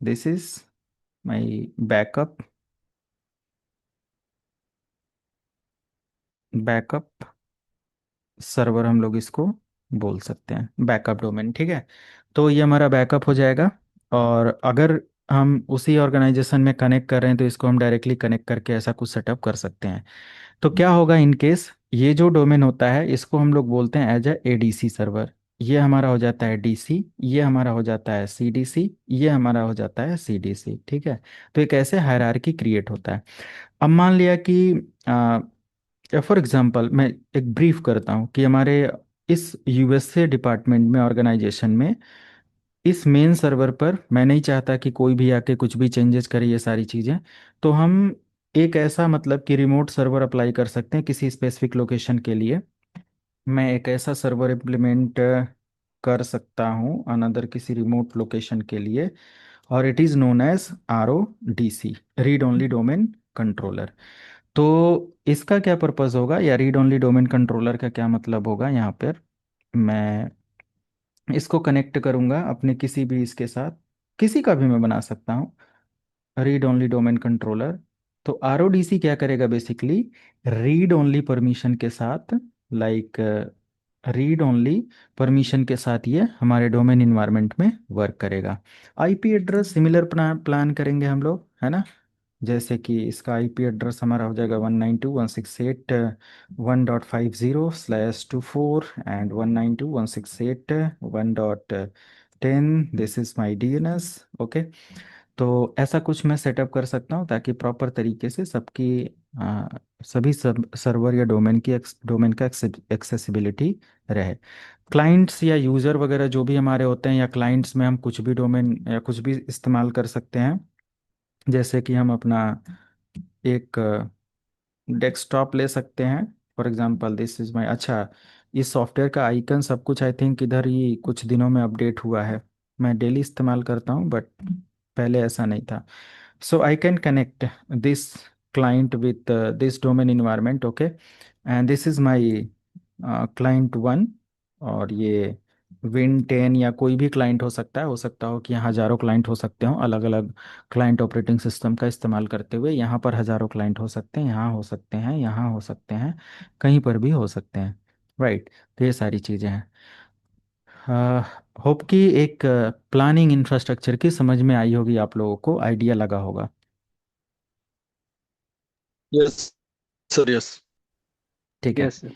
this is my backup, backup server हम लोग इसको बोल सकते हैं, बैकअप डोमेन, ठीक है। तो ये हमारा बैकअप हो जाएगा। और अगर हम उसी ऑर्गेनाइजेशन में कनेक्ट कर रहे हैं तो इसको हम डायरेक्टली कनेक्ट करके ऐसा कुछ सेटअप कर सकते हैं। तो क्या होगा इन केस, ये जो डोमेन होता है इसको हम लोग बोलते हैं एज ए एडीसी सर्वर। ये हमारा हो जाता है डीसी, ये हमारा हो जाता है सीडीसी, ये हमारा हो जाता है सीडीसी। ठीक है। तो एक ऐसे हायरार्की क्रिएट होता है। अब मान लिया कि फॉर एग्जांपल मैं एक ब्रीफ करता हूँ कि हमारे इस यूएसए डिपार्टमेंट में, ऑर्गेनाइजेशन में, इस मेन सर्वर पर मैं नहीं चाहता कि कोई भी आके कुछ भी चेंजेस करे ये सारी चीज़ें। तो हम एक ऐसा मतलब कि रिमोट सर्वर अप्लाई कर सकते हैं किसी स्पेसिफिक लोकेशन के लिए। मैं एक ऐसा सर्वर इम्प्लीमेंट कर सकता हूँ अनदर किसी रिमोट लोकेशन के लिए, और it is known as RODC, read only domain controller. तो इसका क्या पर्पज़ होगा, या रीड ओनली डोमेन कंट्रोलर का क्या मतलब होगा, यहाँ पर मैं इसको कनेक्ट करूँगा अपने किसी भी इसके साथ, किसी का भी मैं बना सकता हूँ रीड ओनली डोमेन कंट्रोलर। तो RODC क्या करेगा बेसिकली, रीड ओनली परमिशन के साथ, लाइक रीड ओनली परमिशन के साथ ये हमारे डोमेन इन्वायरमेंट में वर्क करेगा। आईपी एड्रेस सिमिलर प्लान करेंगे हम लोग, है ना। जैसे कि इसका आईपी एड्रेस हमारा हो जाएगा 192.168.1.50/24 and 192.168.1.10। This is my DNS। Okay. तो ऐसा कुछ मैं सेटअप कर सकता हूँ ताकि प्रॉपर तरीके से सबकी आ, सभी सर्वर या डोमेन का एक्सेसिबिलिटी रहे। क्लाइंट्स या यूज़र वगैरह जो भी हमारे होते हैं, या क्लाइंट्स में हम कुछ भी डोमेन या कुछ भी इस्तेमाल कर सकते हैं। जैसे कि हम अपना एक डेस्कटॉप ले सकते हैं। For example this is my, अच्छा, इस सॉफ्टवेयर का आइकन सब कुछ आई थिंक इधर ही कुछ दिनों में अपडेट हुआ है। मैं डेली इस्तेमाल करता हूँ बट पहले ऐसा नहीं था। So I can connect this client with this domain environment, okay? And this is my client one। और ये Win10 या कोई भी क्लाइंट हो सकता हो कि यहाँ हज़ारों क्लाइंट हो सकते हो अलग अलग क्लाइंट ऑपरेटिंग सिस्टम का इस्तेमाल करते हुए। यहाँ पर हज़ारों क्लाइंट हो सकते हैं, यहाँ हो सकते हैं, यहाँ हो सकते हैं, कहीं पर भी हो सकते हैं। राइट। तो ये सारी चीज़ें हैं। होप कि एक प्लानिंग इंफ्रास्ट्रक्चर की समझ में आई होगी, आप लोगों को आइडिया लगा होगा। Yes sir, yes. ठीक है। Yes sir.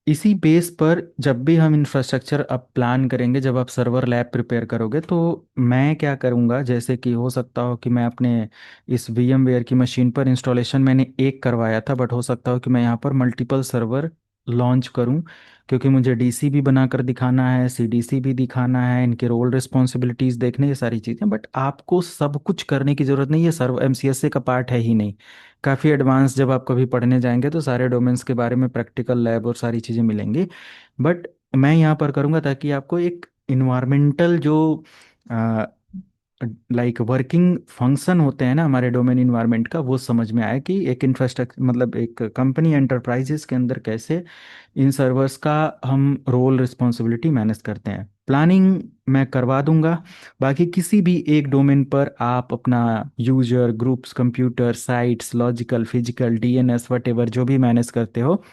इसी बेस पर जब भी हम इंफ्रास्ट्रक्चर अब प्लान करेंगे, जब आप सर्वर लैब प्रिपेयर करोगे, तो मैं क्या करूँगा, जैसे कि हो सकता हो कि मैं अपने इस VMware की मशीन पर इंस्टॉलेशन मैंने एक करवाया था, बट हो सकता हो कि मैं यहाँ पर मल्टीपल सर्वर लॉन्च करूँ, क्योंकि मुझे DC भी बनाकर दिखाना है, CDC भी दिखाना है, इनके रोल रिस्पॉन्सिबिलिटीज़ देखने, ये सारी चीज़ें। बट आपको सब कुछ करने की ज़रूरत नहीं है, सर्व MCSA का पार्ट है ही नहीं। काफ़ी एडवांस जब आप कभी पढ़ने जाएंगे तो सारे डोमेन्स के बारे में प्रैक्टिकल लैब और सारी चीज़ें मिलेंगी। बट मैं यहाँ पर करूँगा ताकि आपको एक इन्वायरमेंटल जो लाइक वर्किंग फंक्शन होते हैं ना हमारे डोमेन इन्वायरमेंट का, वो समझ में आए कि एक इंफ्रास्ट्रक्चर मतलब एक कंपनी एंटरप्राइजेस के अंदर कैसे इन सर्वर्स का हम रोल रिस्पॉन्सिबिलिटी मैनेज करते हैं। प्लानिंग मैं करवा दूंगा। बाकी किसी भी एक डोमेन पर आप अपना user groups, computer, sites, logical, physical, DNS whatever जो भी मैनेज करते हो,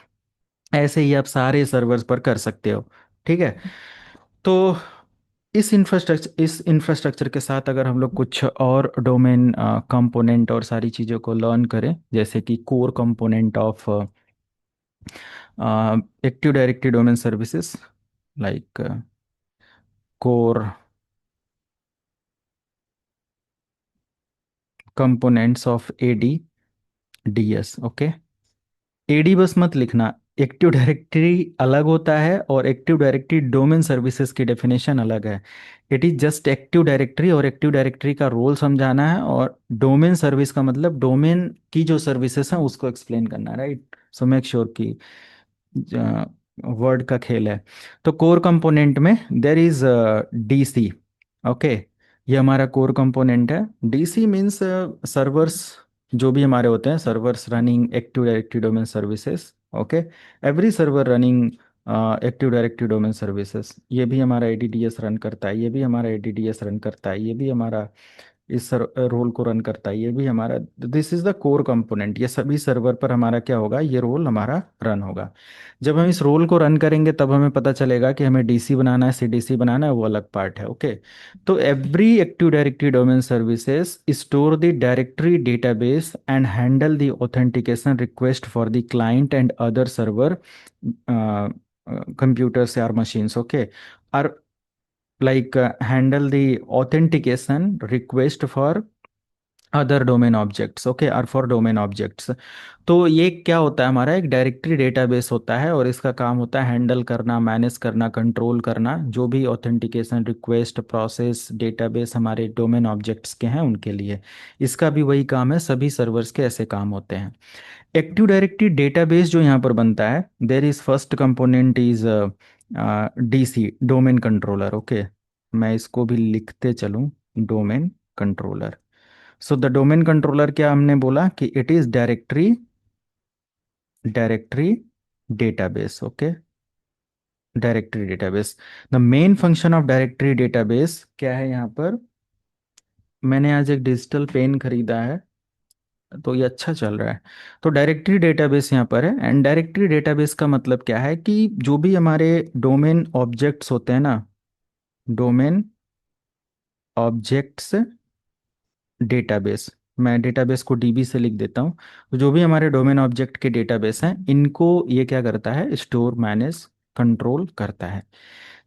ऐसे ही आप सारे सर्वर्स पर कर सकते हो। ठीक है। तो इस इंफ्रास्ट्रक्चर के साथ अगर हम लोग कुछ और डोमेन कंपोनेंट और सारी चीज़ों को लर्न करें, जैसे कि core component of active directory domain services, like core components of AD/DS। Okay. AD बस मत लिखना, एक्टिव डायरेक्टरी अलग होता है और एक्टिव डायरेक्टरी डोमेन सर्विसेज की डेफिनेशन अलग है। It is just active directory, और एक्टिव डायरेक्टरी का रोल समझाना है, और डोमेन सर्विस का मतलब डोमेन की जो सर्विसेज हैं उसको एक्सप्लेन करना है। राइट। सो मेक श्योर कि वर्ड का खेल है। तो कोर कंपोनेंट में देर इज DC। ओके। ये हमारा कोर कंपोनेंट है। DC मीन्स सर्वर्स, जो भी हमारे होते हैं servers running active directory domain services. Okay. Every server running active directory domain services, ये भी हमारा ADDS रन करता है, ये भी हमारा ADDS रन करता है, ये भी हमारा इस रोल को रन करता है, ये भी हमारा। This is the core component. ये सभी सर्वर पर हमारा क्या होगा, ये रोल हमारा रन होगा। जब हम इस रोल को रन करेंगे तब हमें पता चलेगा कि हमें DC बनाना है, CDC बनाना है, वो अलग पार्ट है। ओके। तो every active directory domain services store the directory database and handle the authentication request for the client and other server computers और machines. Okay. Or like handle the authentication request for other domain objects, okay, or for domain objects. तो ये क्या होता है, हमारा एक directory database होता है और इसका काम होता है हैंडल करना, मैनेज करना, कंट्रोल करना जो भी ऑथेंटिकेशन रिक्वेस्ट प्रोसेस डेटाबेस हमारे डोमेन ऑब्जेक्ट्स के हैं उनके लिए। इसका भी वही काम है, सभी सर्वर्स के ऐसे काम होते हैं। एक्टिव डायरेक्टरी डेटाबेस जो यहाँ पर बनता है, there is first component is DC, domain controller, okay. मैं इसको भी लिखते चलूँ, domain controller. So the domain controller क्या हमने बोला कि it is directory database, okay. Directory database, the main function of directory database क्या है यहाँ पर। मैंने आज एक डिजिटल पेन खरीदा है तो ये अच्छा चल रहा है। तो डायरेक्टरी डेटाबेस यहाँ पर है, एंड डायरेक्टरी डेटाबेस का मतलब क्या है कि जो भी हमारे डोमेन ऑब्जेक्ट्स होते हैं ना, डोमेन ऑब्जेक्ट्स डेटाबेस, मैं डेटाबेस को डीबी से लिख देता हूँ। तो जो भी हमारे डोमेन ऑब्जेक्ट के डेटाबेस हैं इनको ये क्या करता है, स्टोर, मैनेज, कंट्रोल करता है।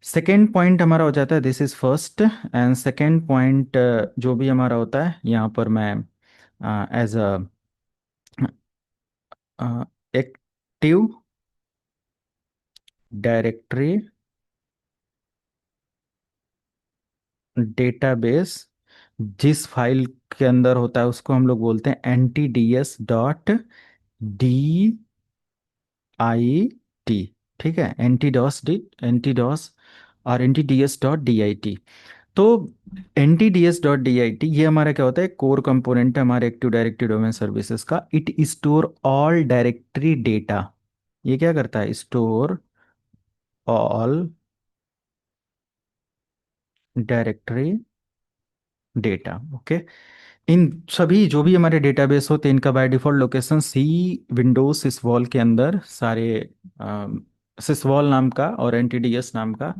सेकेंड पॉइंट हमारा हो जाता है, this is first, and second point जो भी हमारा होता है यहाँ पर मैं as a active directory database, जिस फाइल के अंदर होता है उसको हम लोग बोलते हैं NTDS.DIT, ठीक है, एंटी डॉस और NTDS.DIT। तो NTDS.DIT ये हमारा क्या होता है, कोर कंपोनेंट है हमारे एक्टिव डायरेक्टरी डोमेन सर्विसेज का। It store all directory data, ये क्या करता है, store all directory data, okay. इन सभी जो भी हमारे डेटाबेस होते हैं इनका by default location C windows sysvol के अंदर सारे, सिसवॉल नाम का और NTDS नाम का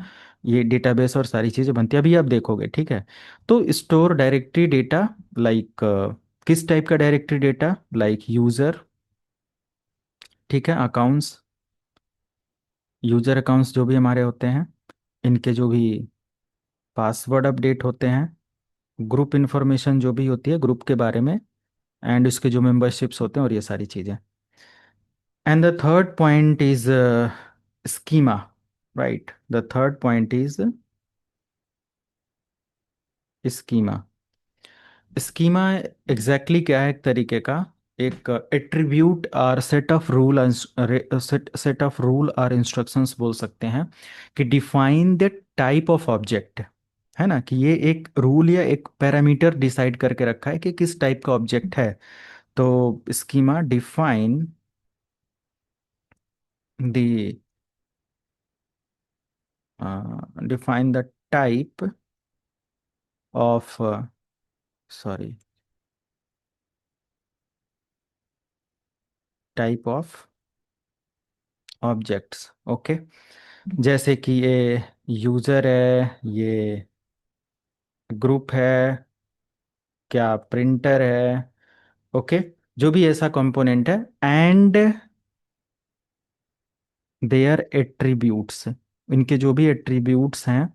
ये डेटाबेस और सारी चीज़ें बनती है, अभी आप देखोगे, ठीक है। तो स्टोर डायरेक्टरी डेटा लाइक, किस टाइप का डायरेक्टरी डेटा, लाइक यूज़र, ठीक है, अकाउंट्स, यूज़र अकाउंट्स जो भी हमारे होते हैं इनके जो भी पासवर्ड अपडेट होते हैं, ग्रुप इन्फॉर्मेशन जो भी होती है ग्रुप के बारे में, एंड उसके जो मेंबरशिप्स होते हैं और ये सारी चीज़ें। And the third point is schema, right, the third point is schema. Schema exactly क्या है, एक तरीके का एक एट्रीब्यूट और set of rule, set of rule और इंस्ट्रक्शंस बोल सकते हैं कि define the type of object, है ना, कि ये एक रूल या एक पैरामीटर डिसाइड करके रखा है कि किस टाइप का ऑब्जेक्ट है। तो schema define the define the type of sorry, type of objects, okay. जैसे कि ये यूजर है, ये ग्रुप है, क्या प्रिंटर है, ओके, जो भी ऐसा कंपोनेंट है, एंड देयर एट्रीब्यूट्स, इनके जो भी एट्रीब्यूट्स हैं,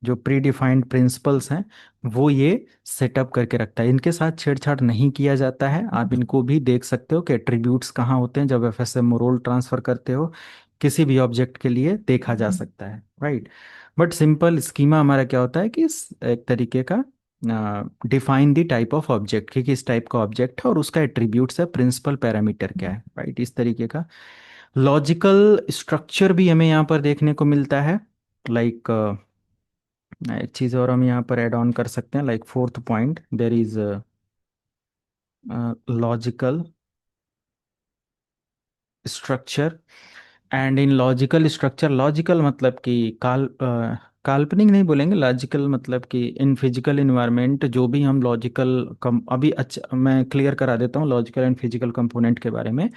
जो प्री डिफाइंड प्रिंसिपल्स हैं, वो ये सेटअप करके रखता है। इनके साथ छेड़छाड़ नहीं किया जाता है। आप इनको भी देख सकते हो कि एट्रीब्यूट्स कहाँ होते हैं, जब FSM रोल ट्रांसफर करते हो किसी भी ऑब्जेक्ट के लिए देखा जा सकता है, राइट। बट सिंपल स्कीमा हमारा क्या होता है कि एक तरीके का define the type of object, कि किस टाइप का ऑब्जेक्ट है और उसका एट्रीब्यूट्स है, प्रिंसिपल पैरामीटर क्या है, राइट, इस तरीके का। लॉजिकल स्ट्रक्चर भी हमें यहाँ पर देखने को मिलता है, लाइक एक चीज़ और हम यहाँ पर ऐड ऑन कर सकते हैं, like fourth point, there is logical structure. And in logical structure, logical मतलब कि काल्पनिक नहीं बोलेंगे, लॉजिकल मतलब कि इन फिजिकल इन्वायरमेंट जो भी हम लॉजिकल कम, अभी अच्छा मैं क्लियर करा देता हूँ लॉजिकल एंड फिजिकल कंपोनेंट के बारे में।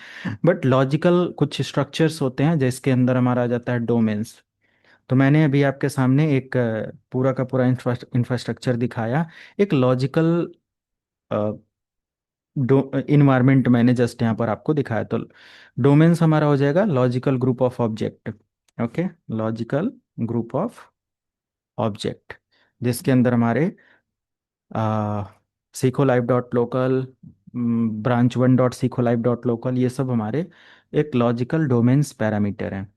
बट लॉजिकल कुछ स्ट्रक्चर्स होते हैं जिसके अंदर हमारा आ जाता है डोमेन्स। तो मैंने अभी आपके सामने एक पूरा का पूरा इंफ्रास्ट्रक्चर दिखाया, एक लॉजिकल इन्वायरमेंट मैंने जस्ट यहाँ पर आपको दिखाया। तो डोमेन्स हमारा हो जाएगा logical group of object, okay, logical group of object, जिसके अंदर हमारे सीखो live dot local, branch one dot सीखो लाइव डॉट लोकल, ये सब हमारे एक लॉजिकल डोमेन्स पैरामीटर हैं।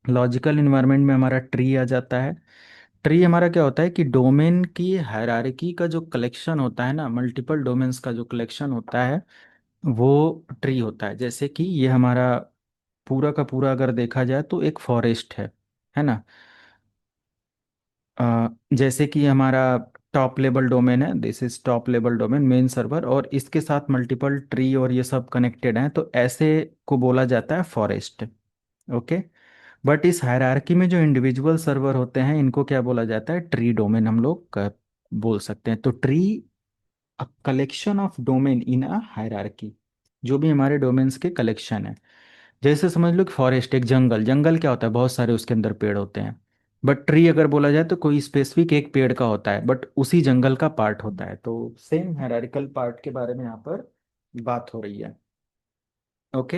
लॉजिकल इन्वायरमेंट में हमारा ट्री आ जाता है। ट्री हमारा क्या होता है कि डोमेन की हायरार्की का जो कलेक्शन होता है ना, मल्टीपल डोमेन्स का जो कलेक्शन होता है, वो ट्री होता है। जैसे कि ये हमारा पूरा का पूरा अगर देखा जाए तो एक फॉरेस्ट है ना। जैसे कि हमारा टॉप लेवल डोमेन है, this is top level domain main server, और इसके साथ मल्टीपल ट्री और ये सब कनेक्टेड हैं, तो ऐसे को बोला जाता है फॉरेस्ट। ओके। बट इस हायरार्की में जो इंडिविजुअल सर्वर होते हैं, इनको क्या बोला जाता है, ट्री डोमेन हम लोग बोल सकते हैं। तो tree a collection of domain in a hierarchy, जो भी हमारे डोमेन्स के कलेक्शन है। जैसे समझ लो कि फॉरेस्ट एक जंगल, जंगल क्या होता है, बहुत सारे उसके अंदर पेड़ होते हैं। बट ट्री अगर बोला जाए तो कोई स्पेसिफिक एक पेड़ का होता है, बट उसी जंगल का पार्ट होता है। तो सेम हायरार्किकल पार्ट के बारे में यहाँ पर बात हो रही है। ओके।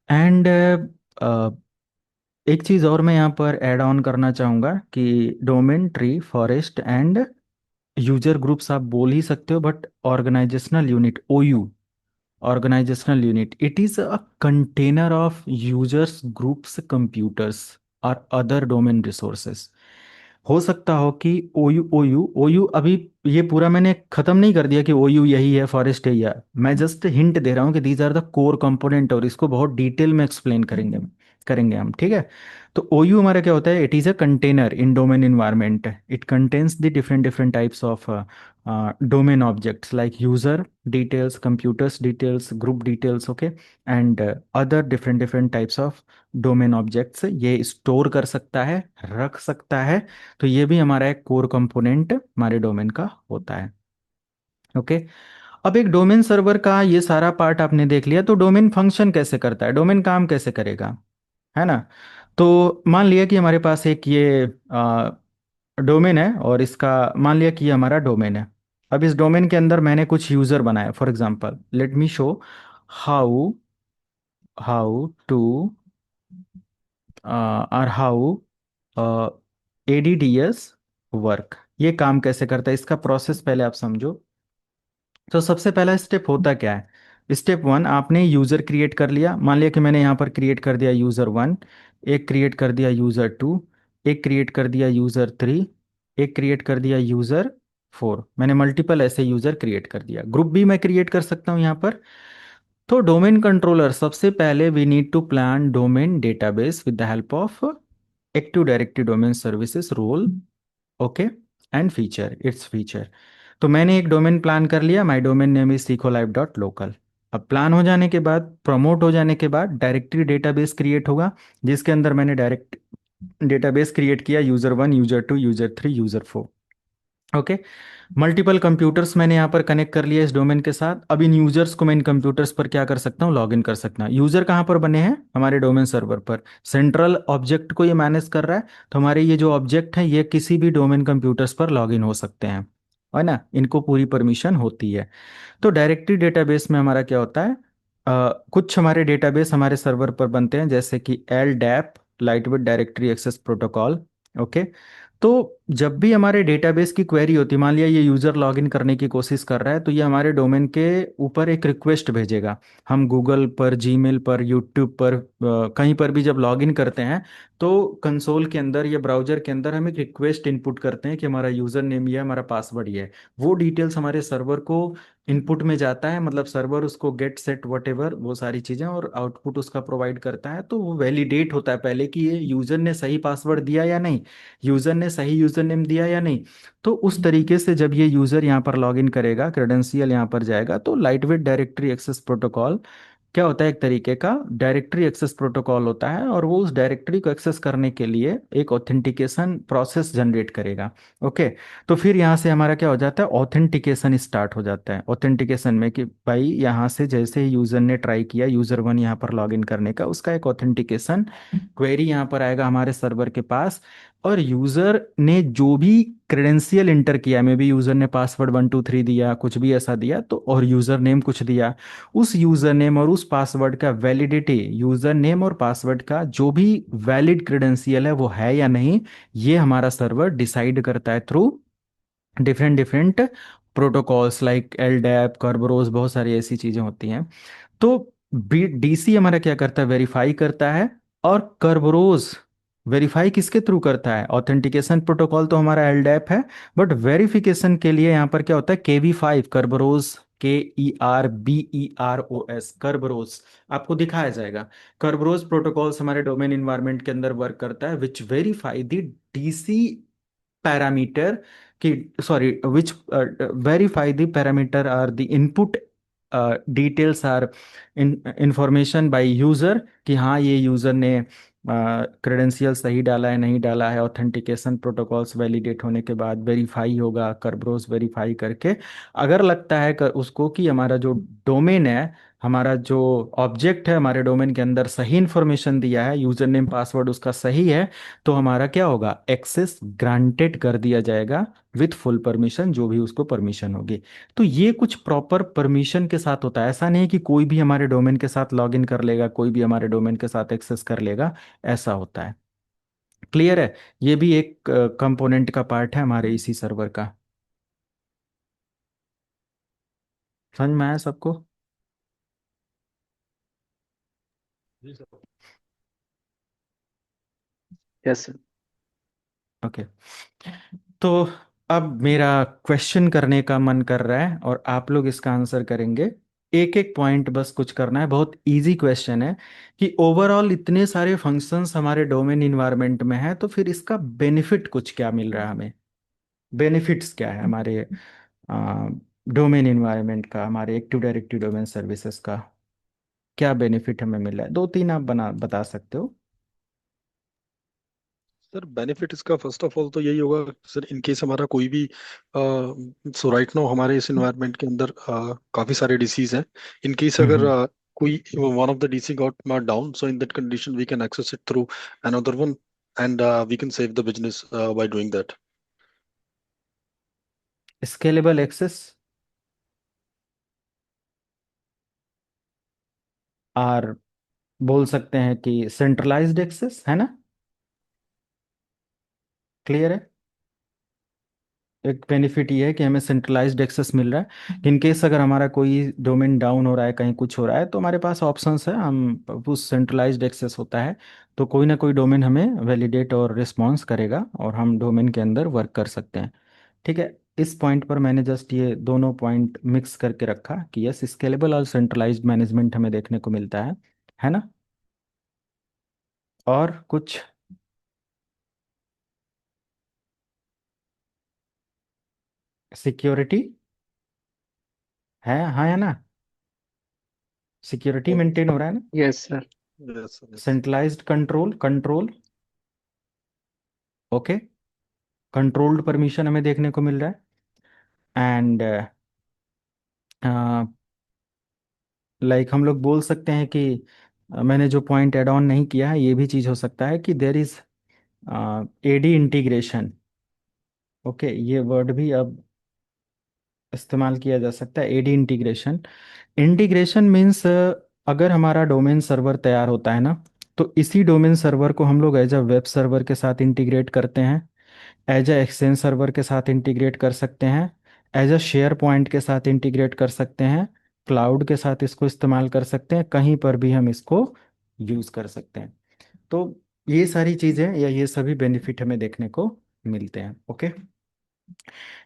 एंड एक चीज़ और मैं यहाँ पर ऐड ऑन करना चाहूँगा कि domain tree forest and user groups आप बोल ही सकते हो, but organizational unit OU, organizational unit, it is a container of users groups computers or other domain resources। हो सकता हो कि ओयू ओयू ओयू अभी ये पूरा मैंने खत्म नहीं कर दिया कि ओयू यही है, फॉरेस्ट है, या मैं जस्ट हिंट दे रहा हूँ कि these are the core component, और इसको बहुत डिटेल में एक्सप्लेन करेंगे करेंगे हम, ठीक है। तो ओयू हमारा क्या होता है, it is a container in domain environment. It contains the different different types of domain objects like user details, computers details, group details, okay, and other different different types of domain objects ये store कर सकता है, रख सकता है। तो ये भी हमारा एक कोर कंपोनेंट हमारे डोमेन का होता है। ओके। अब एक डोमेन सर्वर का ये सारा पार्ट आपने देख लिया, तो डोमेन फंक्शन कैसे करता है, डोमेन काम कैसे करेगा, है ना। तो मान लिया कि हमारे पास एक ये डोमेन है, और इसका मान लिया कि ये हमारा डोमेन है। अब इस डोमेन के अंदर मैंने कुछ यूजर बनाए, for example let me show how how to और हाउ एडीडीएस वर्क, ये काम कैसे करता है, इसका प्रोसेस पहले आप समझो। तो सबसे पहला स्टेप होता क्या है, स्टेप वन, आपने यूज़र क्रिएट कर लिया। मान लिया कि मैंने यहाँ पर क्रिएट कर दिया यूज़र वन, एक क्रिएट कर दिया यूज़र टू, एक क्रिएट कर दिया यूज़र थ्री, एक क्रिएट कर दिया यूज़र फोर। मैंने मल्टीपल ऐसे यूज़र क्रिएट कर दिया। ग्रुप भी मैं क्रिएट कर सकता हूँ यहाँ पर। तो डोमेन कंट्रोलर, सबसे पहले we need to plan domain database with the help of active directory domain services role, okay, and feature, it's feature. तो मैंने एक डोमेन प्लान कर लिया, my domain name is Seekho live dot local. अब plan हो जाने के बाद, प्रमोट हो जाने के बाद, डायरेक्टरी डेटाबेस क्रिएट होगा, जिसके अंदर मैंने डायरेक्ट डेटाबेस क्रिएट किया user one, user two, user three, user four, okay. Multiple computers मैंने यहाँ पर कनेक्ट कर लिया इस डोमेन के साथ। अब इन यूजर्स को मैं इन कंप्यूटर्स पर क्या कर सकता हूँ, लॉगिन कर सकता हूँ। यूजर कहाँ पर बने हैं, हमारे डोमेन सर्वर पर। सेंट्रल ऑब्जेक्ट को ये मैनेज कर रहा है, तो हमारे ये जो ऑब्जेक्ट है ये किसी भी डोमेन कंप्यूटर्स पर लॉगिन हो सकते हैं, है ना, इनको पूरी परमिशन होती है। तो डायरेक्टरी डेटाबेस में हमारा क्या होता है, कुछ हमारे डेटाबेस हमारे सर्वर पर बनते हैं, जैसे कि LDAP, light weight directory access protocol, okay. तो जब भी हमारे डेटाबेस की क्वेरी होती है, मान लिया ये यूज़र लॉगिन करने की कोशिश कर रहा है, तो ये हमारे डोमेन के ऊपर एक रिक्वेस्ट भेजेगा। हम गूगल पर, जीमेल पर, यूट्यूब पर, कहीं पर भी जब लॉगिन करते हैं, तो कंसोल के अंदर या ब्राउजर के अंदर हम एक रिक्वेस्ट इनपुट करते हैं कि हमारा यूज़र नेम ये है, हमारा पासवर्ड ये है। वो डिटेल्स हमारे सर्वर को इनपुट में जाता है, मतलब सर्वर उसको गेट सेट वट एवर वो सारी चीज़ें, और आउटपुट उसका प्रोवाइड करता है। तो वो वैलिडेट होता है पहले कि ये यूज़र ने सही पासवर्ड दिया या नहीं, यूज़र ने सही यूज़र नेम दिया या नहीं। तो उस तरीके से जब ये यूज़र यहाँ पर लॉगिन करेगा, क्रेडेंशियल यहाँ पर जाएगा, तो light weight directory access protocol क्या होता है, एक तरीके का डायरेक्टरी एक्सेस प्रोटोकॉल होता है, और वो उस डायरेक्टरी को एक्सेस करने के लिए एक ऑथेंटिकेशन प्रोसेस जनरेट करेगा, ओके। तो फिर यहाँ से हमारा क्या हो जाता है, ऑथेंटिकेशन स्टार्ट हो जाता है। ऑथेंटिकेशन में कि भाई यहाँ से जैसे ही यूज़र ने ट्राई किया यूज़र वन यहाँ पर लॉगिन करने का, उसका एक ऑथेंटिकेशन क्वेरी यहाँ पर आएगा हमारे सर्वर के पास, और यूज़र ने जो भी क्रेडेंशियल इंटर किया, मे बी यूजर ने पासवर्ड 123 दिया, कुछ भी ऐसा दिया, तो और यूजर नेम कुछ दिया, उस यूजर नेम और उस पासवर्ड का वैलिडिटी, यूजर नेम और पासवर्ड का जो भी वैलिड क्रेडेंशियल है वो है या नहीं, ये हमारा सर्वर डिसाइड करता है through different different protocols like LDAP, Kerberos, बहुत सारी ऐसी चीजें होती हैं। तो डीसी हमारा क्या करता है, वेरीफाई करता है। और कर्बरोस वेरीफाई किसके थ्रू करता है, ऑथेंटिकेशन प्रोटोकॉल तो हमारा एलडैप है, बट वेरिफिकेशन के लिए यहाँ पर क्या होता है, KV5 कर्बरोस, KERBEROS कर्बरोस, आपको दिखाया जाएगा। कर्बरोस प्रोटोकॉल्स हमारे डोमेन इन्वायरमेंट के अंदर वर्क करता है, which verify the DC parameter की, sorry, which verify the parameter are the input details are information by user, कि हाँ ये यूजर ने क्रेडेंशियल सही डाला है नहीं डाला है। ऑथेंटिकेशन प्रोटोकॉल्स वैलिडेट होने के बाद वेरीफाई होगा, कर्ब्रोस वेरीफाई करके अगर लगता है उसको कि हमारा जो डोमेन है, हमारा जो ऑब्जेक्ट है हमारे डोमेन के अंदर सही इंफॉर्मेशन दिया है, यूजर नेम पासवर्ड उसका सही है, तो हमारा क्या होगा, एक्सेस ग्रांटेड कर दिया जाएगा विथ फुल परमिशन, जो भी उसको परमिशन होगी। तो ये कुछ प्रॉपर परमिशन के साथ होता है, ऐसा नहीं कि कोई भी हमारे डोमेन के साथ लॉगिन कर लेगा, कोई भी हमारे डोमेन के साथ एक्सेस कर लेगा, ऐसा होता है। क्लियर है? ये भी एक कंपोनेंट का पार्ट है हमारे इसी सर्वर का। समझ में आया सबको? जी सर। Yes sir. ओके। तो अब मेरा क्वेश्चन करने का मन कर रहा है और आप लोग इसका आंसर करेंगे। एक एक पॉइंट बस कुछ करना है, बहुत इजी क्वेश्चन है कि ओवरऑल इतने सारे फंक्शंस हमारे डोमेन इन्वायरमेंट में है, तो फिर इसका बेनिफिट कुछ क्या मिल रहा है हमें, बेनिफिट्स क्या है हमारे डोमेन इन्वायरमेंट का, हमारे एक्टिव डायरेक्टरी डोमेन सर्विसेज का क्या बेनिफिट हमें मिल रहा है, दो तीन आप बता सकते हो। सर बेनिफिट इसका फर्स्ट ऑफ ऑल तो यही होगा सर, इन केस हमारा कोई भी, सो राइट नाउ हमारे इस एनवायरनमेंट के अंदर काफी सारे डिसीज हैं। इन केस अगर हम्म। कोई one of the DC got down, so in that condition we can access it through another one, and we can save the business by doing that. Scalable access और बोल सकते हैं कि centralised access, है ना? क्लियर है? एक benefit ये है कि हमें सेंट्रलाइज्ड एक्सेस मिल रहा है। इन केस अगर हमारा कोई डोमेन डाउन हो रहा है, कहीं कुछ हो रहा है, तो हमारे पास ऑप्शंस है, हम उस सेंट्रलाइज्ड एक्सेस होता है, तो कोई ना कोई डोमेन हमें वैलिडेट और रिस्पॉन्स करेगा और हम डोमेन के अंदर वर्क कर सकते हैं। ठीक है, इस पॉइंट पर मैंने जस्ट ये दोनों पॉइंट मिक्स करके रखा कि यस, स्केलेबल और सेंट्रलाइज्ड मैनेजमेंट हमें देखने को मिलता है ना? और कुछ? सिक्योरिटी है, हाँ है ना? सिक्योरिटी मेंटेन हो रहा है ना? Yes sir. Yes yes. Centralised control, okay, controlled permission हमें देखने को मिल रहा है। एंड लाइक हम लोग बोल सकते हैं कि मैंने जो पॉइंट ऐड ऑन नहीं किया है, ये भी चीज़ हो सकता है कि there is AD integration. Okay, ये वर्ड भी अब इस्तेमाल किया जा सकता है, एडी इंटीग्रेशन। इंटीग्रेशन मीन्स अगर हमारा डोमेन सर्वर तैयार होता है ना, तो इसी डोमेन सर्वर को हम लोग एज अ वेब सर्वर के साथ इंटीग्रेट करते हैं, एज अ एक्सचेंज सर्वर के साथ इंटीग्रेट कर सकते हैं, एज अ शेयर पॉइंट के साथ इंटीग्रेट कर सकते हैं, क्लाउड के साथ इसको इस्तेमाल कर सकते हैं, कहीं पर भी हम इसको यूज़ कर सकते हैं। तो ये सारी चीज़ें या ये सभी बेनिफिट हमें देखने को मिलते हैं। ओके,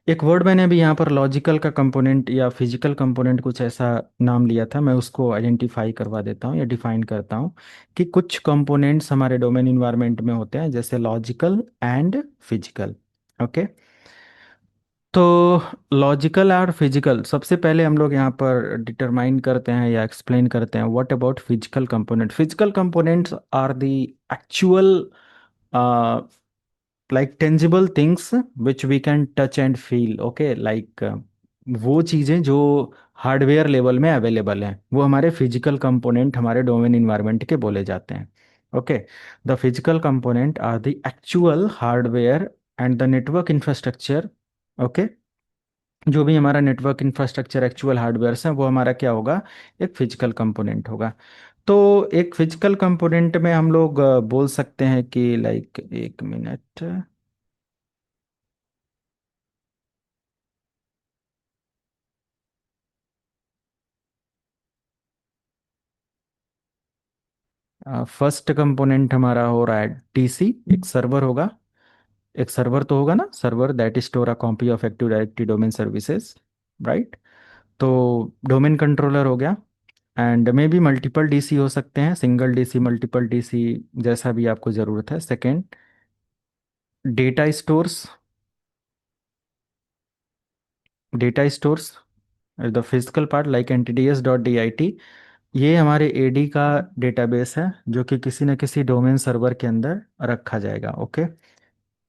एक वर्ड मैंने अभी यहाँ पर लॉजिकल का कंपोनेंट या फिजिकल कंपोनेंट कुछ ऐसा नाम लिया था, मैं उसको आइडेंटिफाई करवा देता हूँ या डिफाइन करता हूँ कि कुछ कंपोनेंट्स हमारे डोमेन इन्वायरमेंट में होते हैं, जैसे लॉजिकल एंड फिजिकल। ओके, तो लॉजिकल और फिजिकल, सबसे पहले हम लोग यहाँ पर डिटरमाइन करते हैं या एक्सप्लेन करते हैं what about physical component. Physical components are the actual like tangible things which we can touch and feel. Okay, like वो चीज़ें जो हार्डवेयर लेवल में अवेलेबल हैं, वो हमारे फिजिकल कंपोनेंट हमारे डोमेन इन्वायरमेंट के बोले जाते हैं। Okay, the physical component are the actual hardware and the network infrastructure, okay, जो भी हमारा नेटवर्क इंफ्रास्ट्रक्चर एक्चुअल हार्डवेयर है वो हमारा क्या होगा, एक फिजिकल कंपोनेंट होगा। तो एक फिजिकल कंपोनेंट में हम लोग बोल सकते हैं कि लाइक, एक मिनट, फर्स्ट कंपोनेंट हमारा हो रहा है टीसी, एक सर्वर होगा, एक सर्वर तो होगा ना, server that store a copy of active directory domain services, right. तो डोमेन कंट्रोलर हो गया, and may be multiple DC हो सकते हैं, सिंगल डीसी, मल्टीपल डीसी, जैसा भी आपको ज़रूरत है। Second, data stores, data stores the physical part like NTDS dot D I T, ये हमारे एडी का डेटाबेस है जो कि किसी न किसी डोमेन सर्वर के अंदर रखा जाएगा, ओके।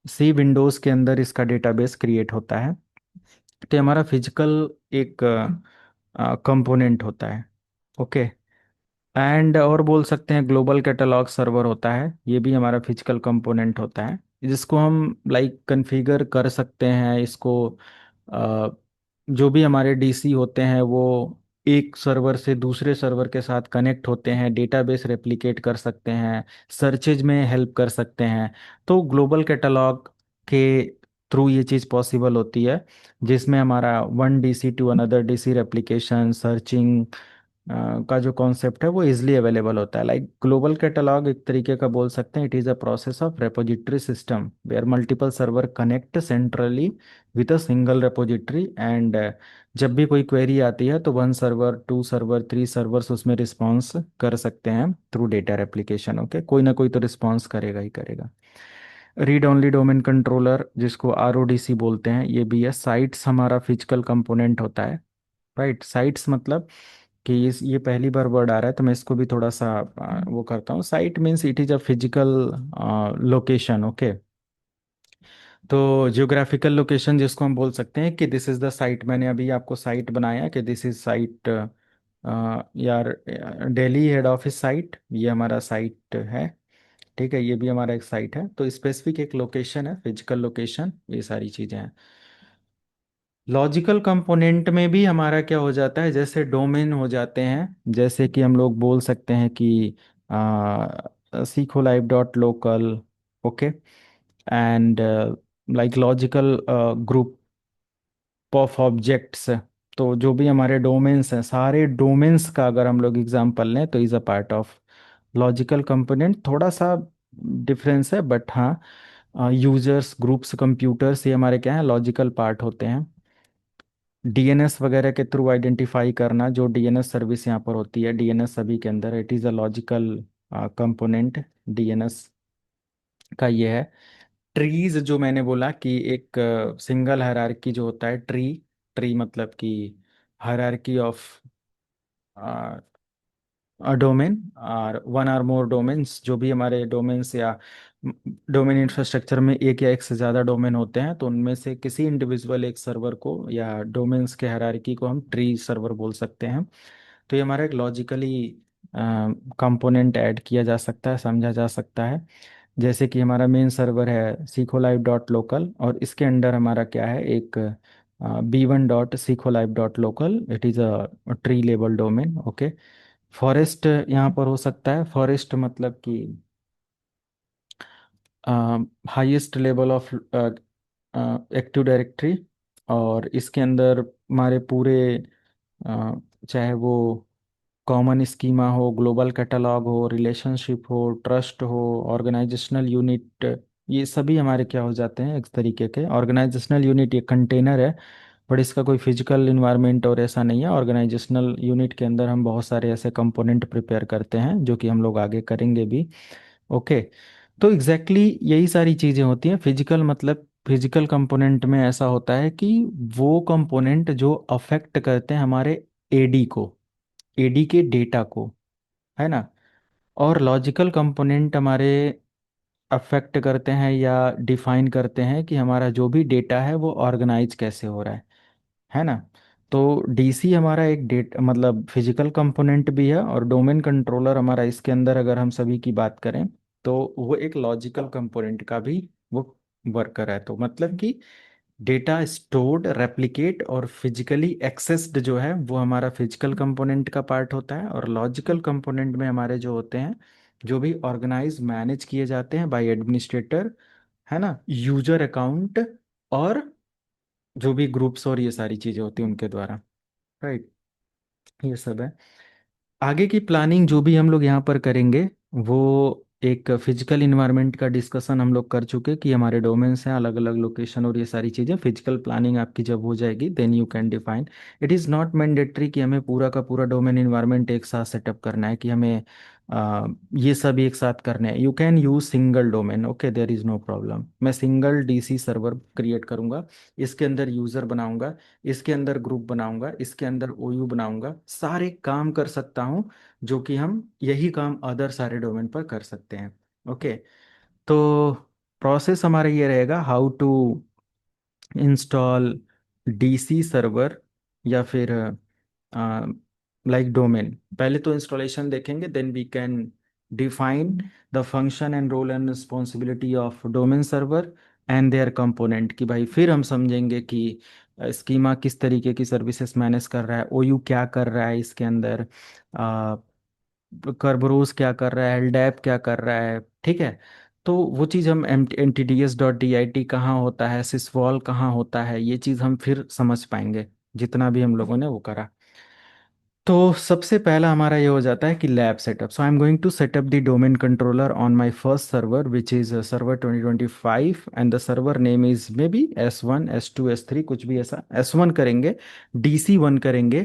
सी विंडोज़ के अंदर इसका डेटाबेस क्रिएट होता है। तो ये हमारा फिजिकल एक कंपोनेंट होता है, ओके। एंड और बोल सकते हैं ग्लोबल कैटलॉग सर्वर होता है, ये भी हमारा फिजिकल कंपोनेंट होता है, जिसको हम लाइक कॉन्फ़िगर कर सकते हैं इसको। अ, जो भी हमारे डीसी होते हैं वो एक सर्वर से दूसरे सर्वर के साथ कनेक्ट होते हैं, डेटाबेस रेप्लिकेट कर सकते हैं, सर्चेज में हेल्प कर सकते हैं। तो ग्लोबल कैटलॉग के थ्रू ये चीज़ पॉसिबल होती है, जिसमें हमारा one DC to another DC replication, searching का जो कॉन्सेप्ट है वो इजिली अवेलेबल होता है। लाइक ग्लोबल कैटलॉग एक तरीके का बोल सकते हैं, it is a process of repository system where multiple server connect centrally with a single repository, and जब भी कोई क्वेरी आती है तो one server, two server, three servers उसमें रिस्पॉन्स कर सकते हैं थ्रू डेटा रेप्लिकेशन, ओके। कोई ना कोई तो रिस्पॉन्स करेगा ही करेगा। रीड ओनली डोमेन कंट्रोलर, जिसको आरओडीसी बोलते हैं, ये भी है। साइट्स हमारा फिजिकल कंपोनेंट होता है, राइट। साइट्स मतलब कि ये पहली बार वर्ड आ रहा है तो मैं इसको भी थोड़ा सा वो करता हूँ। Site means it is a physical location, okay. तो जियोग्राफिकल लोकेशन जिसको हम बोल सकते हैं कि दिस इज द साइट, मैंने अभी आपको साइट बनाया कि दिस इज साइट, यार, दिल्ली हेड ऑफिस साइट, ये हमारा साइट है, ठीक है, ये भी हमारा एक साइट है। तो स्पेसिफिक एक लोकेशन है, फिजिकल लोकेशन, ये सारी चीज़ें हैं। लॉजिकल कंपोनेंट में भी हमारा क्या हो जाता है, जैसे डोमेन हो जाते हैं, जैसे कि हम लोग बोल सकते हैं कि सीखो live dot local, okay, and like logical group of objects. तो जो भी हमारे डोमेन्स हैं, सारे डोमेन्स का अगर हम लोग एग्जांपल लें तो is a part of logical component. थोड़ा सा डिफरेंस है, बट हाँ, यूजर्स, ग्रुप्स, कंप्यूटर्स, ये हमारे क्या है, लॉजिकल पार्ट होते हैं। डीएनएस वगैरह के थ्रू आइडेंटिफाई करना, जो डीएनएस सर्विस यहाँ पर होती है, डीएनएस सभी के अंदर, it is a logical component DNS का ये है। ट्रीज, जो मैंने बोला कि एक सिंगल हायरार्की जो होता है, ट्री, ट्री मतलब कि हायरार्की ऑफ डोमेन, और वन आर मोर डोमेन्स, जो भी हमारे डोमेन्स या डोमेन इंफ्रास्ट्रक्चर में एक या एक से ज़्यादा डोमेन होते हैं, तो उनमें से किसी इंडिविजुअल एक सर्वर को या डोमेन्स के हायरार्की को हम ट्री सर्वर बोल सकते हैं। तो ये हमारा एक लॉजिकली कंपोनेंट ऐड किया जा सकता है, समझा जा सकता है। जैसे कि हमारा मेन सर्वर है सीखो लाइव डॉट लोकल, और इसके अंडर हमारा क्या है, एक B1 डॉट सीखो live dot local, it is a tree label domain, okay. Forest यहाँ पर हो सकता है, फॉरेस्ट मतलब कि highest level of active directory, और इसके अंदर हमारे पूरे चाहे वो कॉमन स्कीमा हो, ग्लोबल कैटलॉग हो, रिलेशनशिप हो, ट्रस्ट हो, ऑर्गेनाइजेशनल यूनिट, ये सभी हमारे क्या हो जाते हैं, एक तरीके के ऑर्गेनाइजेशनल यूनिट। ये कंटेनर है, बट इसका कोई फिजिकल इन्वायरमेंट और ऐसा नहीं है। ऑर्गेनाइजेशनल यूनिट के अंदर हम बहुत सारे ऐसे कंपोनेंट प्रिपेयर करते हैं जो कि हम लोग आगे करेंगे भी, ओके। तो एग्जैक्टली यही सारी चीज़ें होती हैं। फिजिकल मतलब फिजिकल कंपोनेंट में ऐसा होता है कि वो कंपोनेंट जो अफेक्ट करते हैं हमारे एडी को, एडी के डेटा को, है ना। और लॉजिकल कंपोनेंट हमारे अफेक्ट करते हैं या डिफाइन करते हैं कि हमारा जो भी डेटा है वो ऑर्गेनाइज कैसे हो रहा है ना। तो डीसी हमारा एक डेट मतलब फिजिकल कंपोनेंट भी है, और डोमेन कंट्रोलर हमारा इसके अंदर अगर हम सभी की बात करें तो वो एक लॉजिकल कंपोनेंट का भी वो वर्कर है, तो मतलब कि डेटा स्टोर्ड, रेप्लिकेट और फिजिकली एक्सेस्ड जो है वो हमारा फिजिकल कंपोनेंट का पार्ट होता है, और लॉजिकल कंपोनेंट में हमारे जो होते हैं, जो भी ऑर्गेनाइज मैनेज किए जाते हैं बाय एडमिनिस्ट्रेटर, है ना, यूजर अकाउंट, और जो भी ग्रुप्स और ये सारी चीजें होती हैं उनके द्वारा, राइट, ये सब है। आगे की प्लानिंग जो भी हम लोग यहाँ पर करेंगे वो एक फिजिकल इन्वायरमेंट का डिस्कशन हम लोग कर चुके कि हमारे डोमेन्स हैं, अलग अलग लोकेशन और ये सारी चीज़ें। फिजिकल प्लानिंग आपकी जब हो जाएगी then you can define. It is not mandatory कि हमें पूरा का पूरा डोमेन इन्वायरमेंट एक साथ सेटअप करना है, कि हमें ये सब एक साथ करने हैं। You can use single domain, okay, there is no problem. मैं सिंगल डीसी सर्वर क्रिएट करूँगा, इसके अंदर यूज़र बनाऊंगा, इसके अंदर ग्रुप बनाऊंगा, इसके अंदर ओयू बनाऊंगा, सारे काम कर सकता हूँ, जो कि हम यही काम अदर सारे डोमेन पर कर सकते हैं। ओके, तो प्रोसेस हमारा ये रहेगा, how to install DC server, या फिर लाइक डोमेन। पहले तो इंस्टॉलेशन देखेंगे, then we can define the function and role and responsibility of domain server and their component, कि भाई फिर हम समझेंगे कि स्कीमा किस तरीके की सर्विसेज मैनेज कर रहा है, ओयू क्या कर रहा है इसके अंदर, कर्बरोस क्या कर रहा है, एलडैप क्या कर रहा है, ठीक है। तो वो चीज़ हम mtds.dit कहाँ होता है, सिसवॉल कहाँ होता है, ये चीज़ हम फिर समझ पाएंगे जितना भी हम लोगों ने वो करा। तो सबसे पहला हमारा ये हो जाता है कि lab setup. So I am going to setup the domain controller on my first server which is server 2025, and the server name is may be S1 S2 S3, कुछ भी ऐसा। S1 करेंगे, DC1 करेंगे,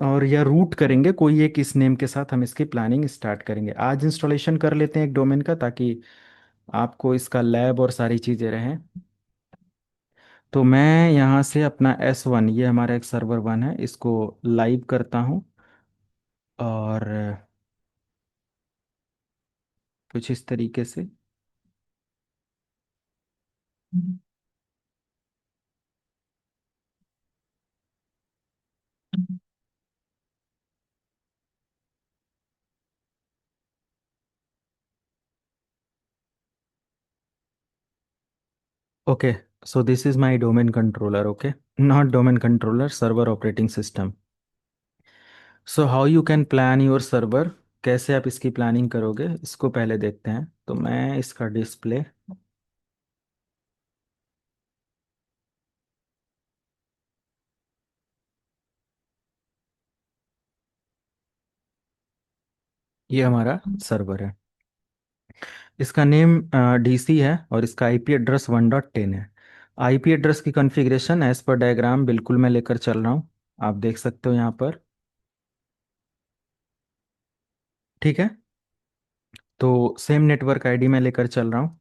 और या रूट करेंगे, कोई एक इस नेम के साथ हम इसकी प्लानिंग स्टार्ट करेंगे। आज इंस्टॉलेशन कर लेते हैं एक डोमेन का, ताकि आपको इसका लैब और सारी चीज़ें रहें। तो मैं यहाँ से अपना S1, ये हमारा एक सर्वर 1 है, इसको लाइव करता हूँ, और कुछ इस तरीके से। Okay, so this is my domain controller, okay, not domain controller, server operating system. So how you can plan your server, कैसे आप इसकी प्लानिंग करोगे इसको पहले देखते हैं। तो मैं इसका डिस्प्ले, ये हमारा सर्वर है, इसका नेम डीसी है, और इसका आईपी एड्रेस 1.10 है। आईपी एड्रेस की कॉन्फ़िगरेशन एज पर डायग्राम बिल्कुल मैं लेकर चल रहा हूँ, आप देख सकते हो यहाँ पर, ठीक है। तो सेम नेटवर्क आईडी मैं लेकर चल रहा हूँ।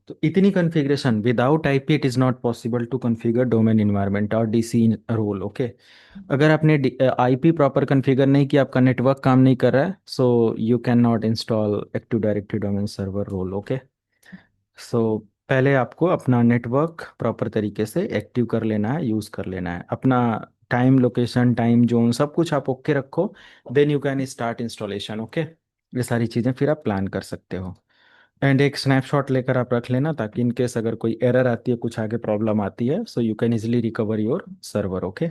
तो इतनी configuration, without IP it is not possible to configure domain environment और डीसी रोल, ओके। अगर आपने आईपी प्रॉपर कॉन्फ़िगर नहीं किया, आपका नेटवर्क काम नहीं कर रहा है, so you can not install active directory domain server role, okay. So पहले आपको अपना नेटवर्क प्रॉपर तरीके से एक्टिव कर लेना है, यूज़ कर लेना है, अपना टाइम लोकेशन टाइम जोन सब कुछ आप ओके रखो, then you can start installation, okay. ये सारी चीज़ें फिर आप प्लान कर सकते हो। एंड एक स्नैपशॉट लेकर आप रख लेना, ताकि इन केस अगर कोई एरर आती है, कुछ आगे प्रॉब्लम आती है, so you can easily recover your server, okay.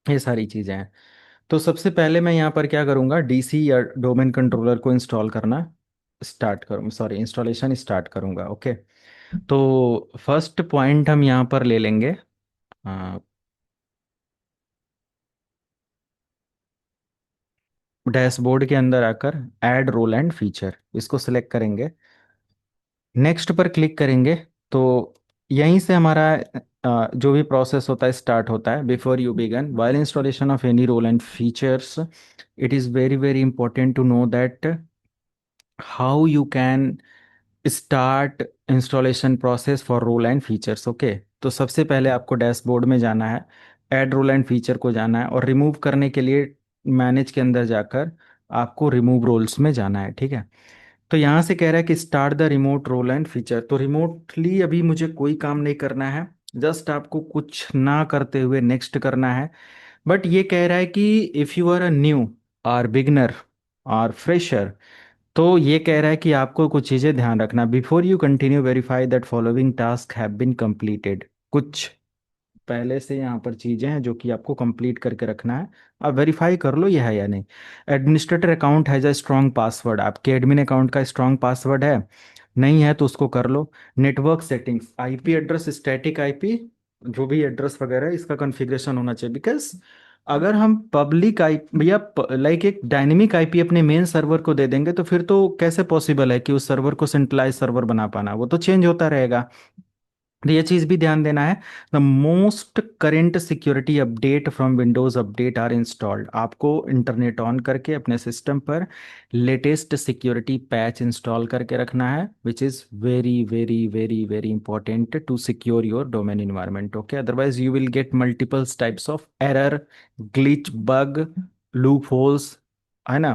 ये सारी चीज़ें हैं। तो सबसे पहले मैं यहाँ पर क्या करूँगा, डीसी या डोमेन कंट्रोलर को इंस्टॉल करना स्टार्ट करूँ, सॉरी, इंस्टॉलेशन स्टार्ट करूँगा, ओके। तो फर्स्ट पॉइंट हम यहाँ पर ले लेंगे, डैशबोर्ड के अंदर आकर ऐड रोल एंड फीचर, इसको सिलेक्ट करेंगे, नेक्स्ट पर क्लिक करेंगे। तो यहीं से हमारा जो भी प्रोसेस होता है स्टार्ट होता है। Before you begin while installation of any role and features, it is very very important to know that how you can start installation process for role and features, okay. तो सबसे पहले आपको dashboard में जाना है, add role and feature को जाना है, और रिमूव करने के लिए मैनेज के अंदर जाकर आपको रिमूव रोल्स में जाना है, ठीक है। तो यहाँ से कह रहा है कि start the remote role and feature. तो रिमोटली अभी मुझे कोई काम नहीं करना है, जस्ट आपको कुछ ना करते हुए नेक्स्ट करना है। बट ये कह रहा है कि if you are a new और बिगनर और फ्रेशर, तो ये कह रहा है कि आपको कुछ चीज़ें ध्यान रखना। Before you continue verify that following task have been completed. कुछ पहले से यहाँ पर चीज़ें हैं जो कि आपको कंप्लीट करके रखना है। आप वेरीफाई कर लो ये है या नहीं। Administrator account has a strong password. आपके एडमिन अकाउंट का स्ट्रॉन्ग पासवर्ड है? नहीं है तो उसको कर लो। Network settings, IP address, static IP, जो भी एड्रेस वगैरह है इसका कॉन्फ़िगरेशन होना चाहिए। बिकॉज अगर हम पब्लिक आई या लाइक एक डायनेमिक आईपी अपने मेन सर्वर को दे देंगे तो फिर तो कैसे पॉसिबल है कि उस सर्वर को सेंट्रलाइज सर्वर बना पाना, वो तो चेंज होता रहेगा। तो ये चीज भी ध्यान देना है। The most current security update from Windows update are installed. आपको इंटरनेट ऑन करके अपने सिस्टम पर लेटेस्ट सिक्योरिटी पैच इंस्टॉल करके रखना है, which is very very very very important to secure your domain environment. Okay, otherwise you will get multiples types of error, glitch, bug, loopholes, है ना।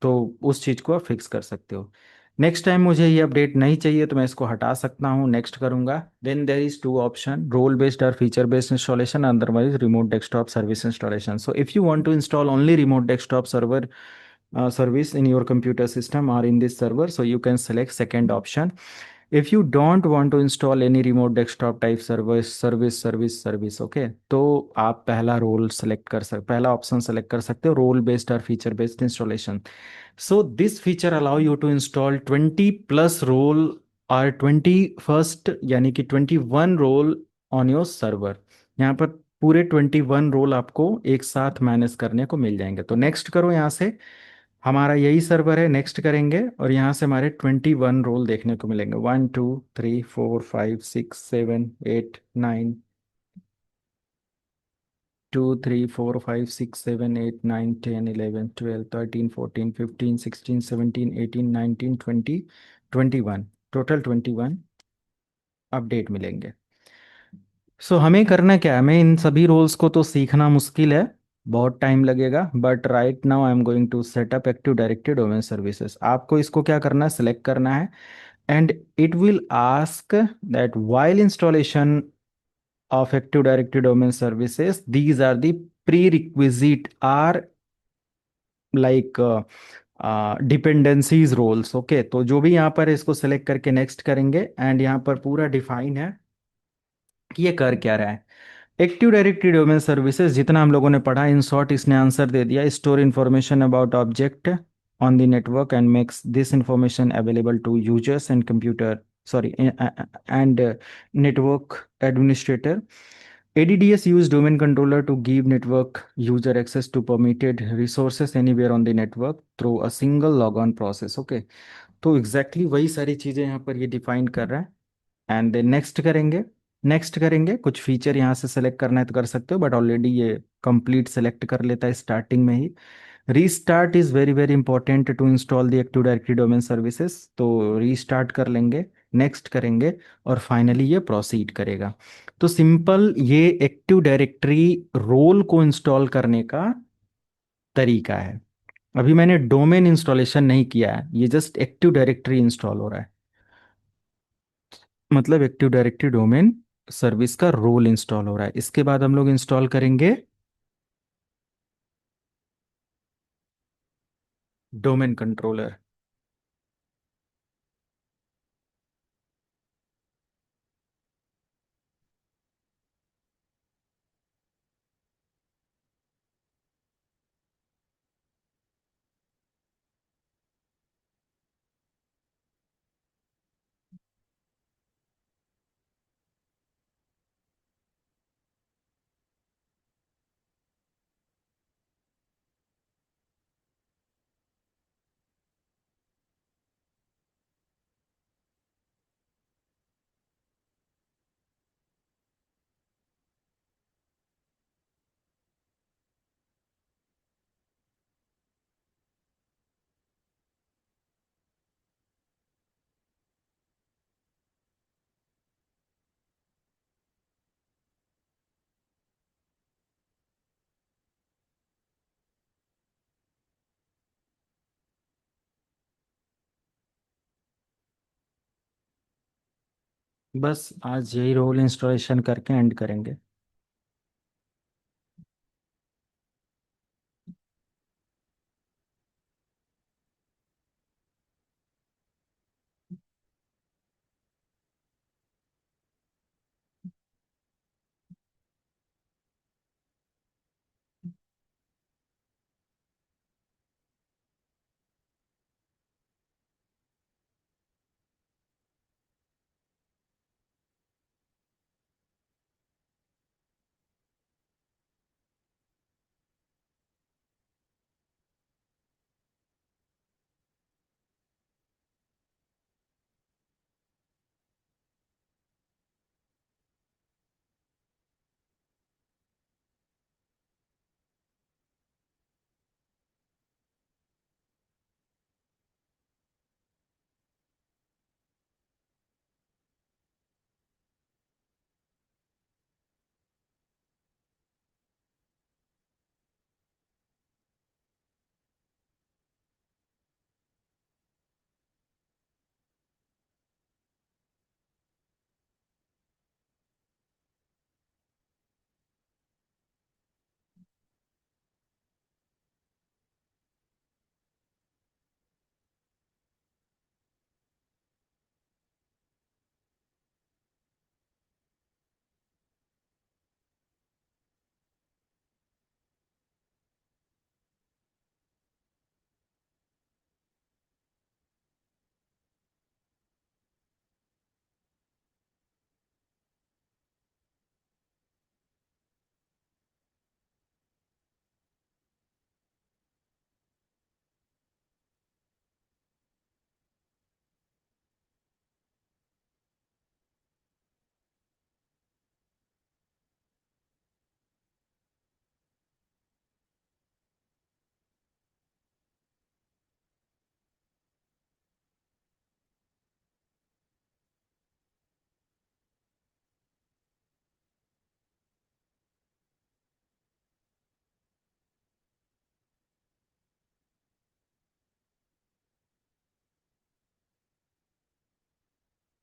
तो उस चीज को आप फिक्स कर सकते हो। नेक्स्ट टाइम मुझे ये अपडेट नहीं चाहिए तो मैं इसको हटा सकता हूँ, नेक्स्ट करूंगा। Then there is two option, role based और feature based installation, otherwise remote desktop service installation. So if you want to install only remote desktop server service in your computer system or in this server, so you can select second option. If you don't want to install any remote desktop type service, okay, तो आप पहला role select कर सकते, पहला option select कर सकते हो, role based और feature based installation. So this feature allow you to install 20+ role और 21st यानी कि 21 रोल ऑन योर सर्वर। यहाँ पर पूरे 21 रोल आपको एक साथ मैनेज करने को मिल जाएंगे। तो नेक्स्ट करो, यहाँ से हमारा यही सर्वर है, नेक्स्ट करेंगे और यहाँ से हमारे 21 रोल देखने को मिलेंगे। 1 2 3 4 5 6 7 8 9 10 11 12 13 14 15 16 17 18 19 20 21, टोटल 21 अपडेट मिलेंगे। सो हमें करना क्या है, हमें इन सभी रोल्स को तो सीखना मुश्किल है, बहुत टाइम लगेगा। But right now I am going to set up active directory domain services. आपको इसको क्या करना है, सिलेक्ट करना है, and it will ask that while installation of Active Directory domain services, these are the prerequisite are like dependencies roles. Okay, तो जो भी यहाँ पर है, इसको सेलेक्ट करके नेक्स्ट करेंगे एंड यहाँ पर पूरा डिफाइन है कि ये कर क्या रहा है। एक्टिव डायरेक्टरी डोमेन सर्विसेज जितना हम लोगों ने पढ़ा, इन शॉर्ट इसने आंसर दे दिया। Store information about object on the network and makes this information available to users and computer, sorry, and network administrator. ADDS use domain controller to give network user access to permitted resources anywhere on the network through a single logon process. Okay, तो exactly वही सारी चीजें यहाँ पर ये define कर रहा है। एंड देन नेक्स्ट करेंगे। नेक्स्ट करेंगे, कुछ फीचर यहाँ से सेलेक्ट करना है तो कर सकते हो, बट ऑलरेडी ये कंप्लीट सेलेक्ट कर लेता है स्टार्टिंग में ही। Restart is very very important to install the active directory domain services, तो रीस्टार्ट कर लेंगे, नेक्स्ट करेंगे और फाइनली ये प्रोसीड करेगा। तो सिंपल ये एक्टिव डायरेक्टरी रोल को इंस्टॉल करने का तरीका है। अभी मैंने डोमेन इंस्टॉलेशन नहीं किया है, ये जस्ट एक्टिव डायरेक्टरी इंस्टॉल हो रहा है, मतलब एक्टिव डायरेक्टरी डोमेन सर्विस का रोल इंस्टॉल हो रहा है। इसके बाद हम लोग इंस्टॉल करेंगे डोमेन कंट्रोलर। बस आज यही रोल इंस्टॉलेशन करके एंड करेंगे।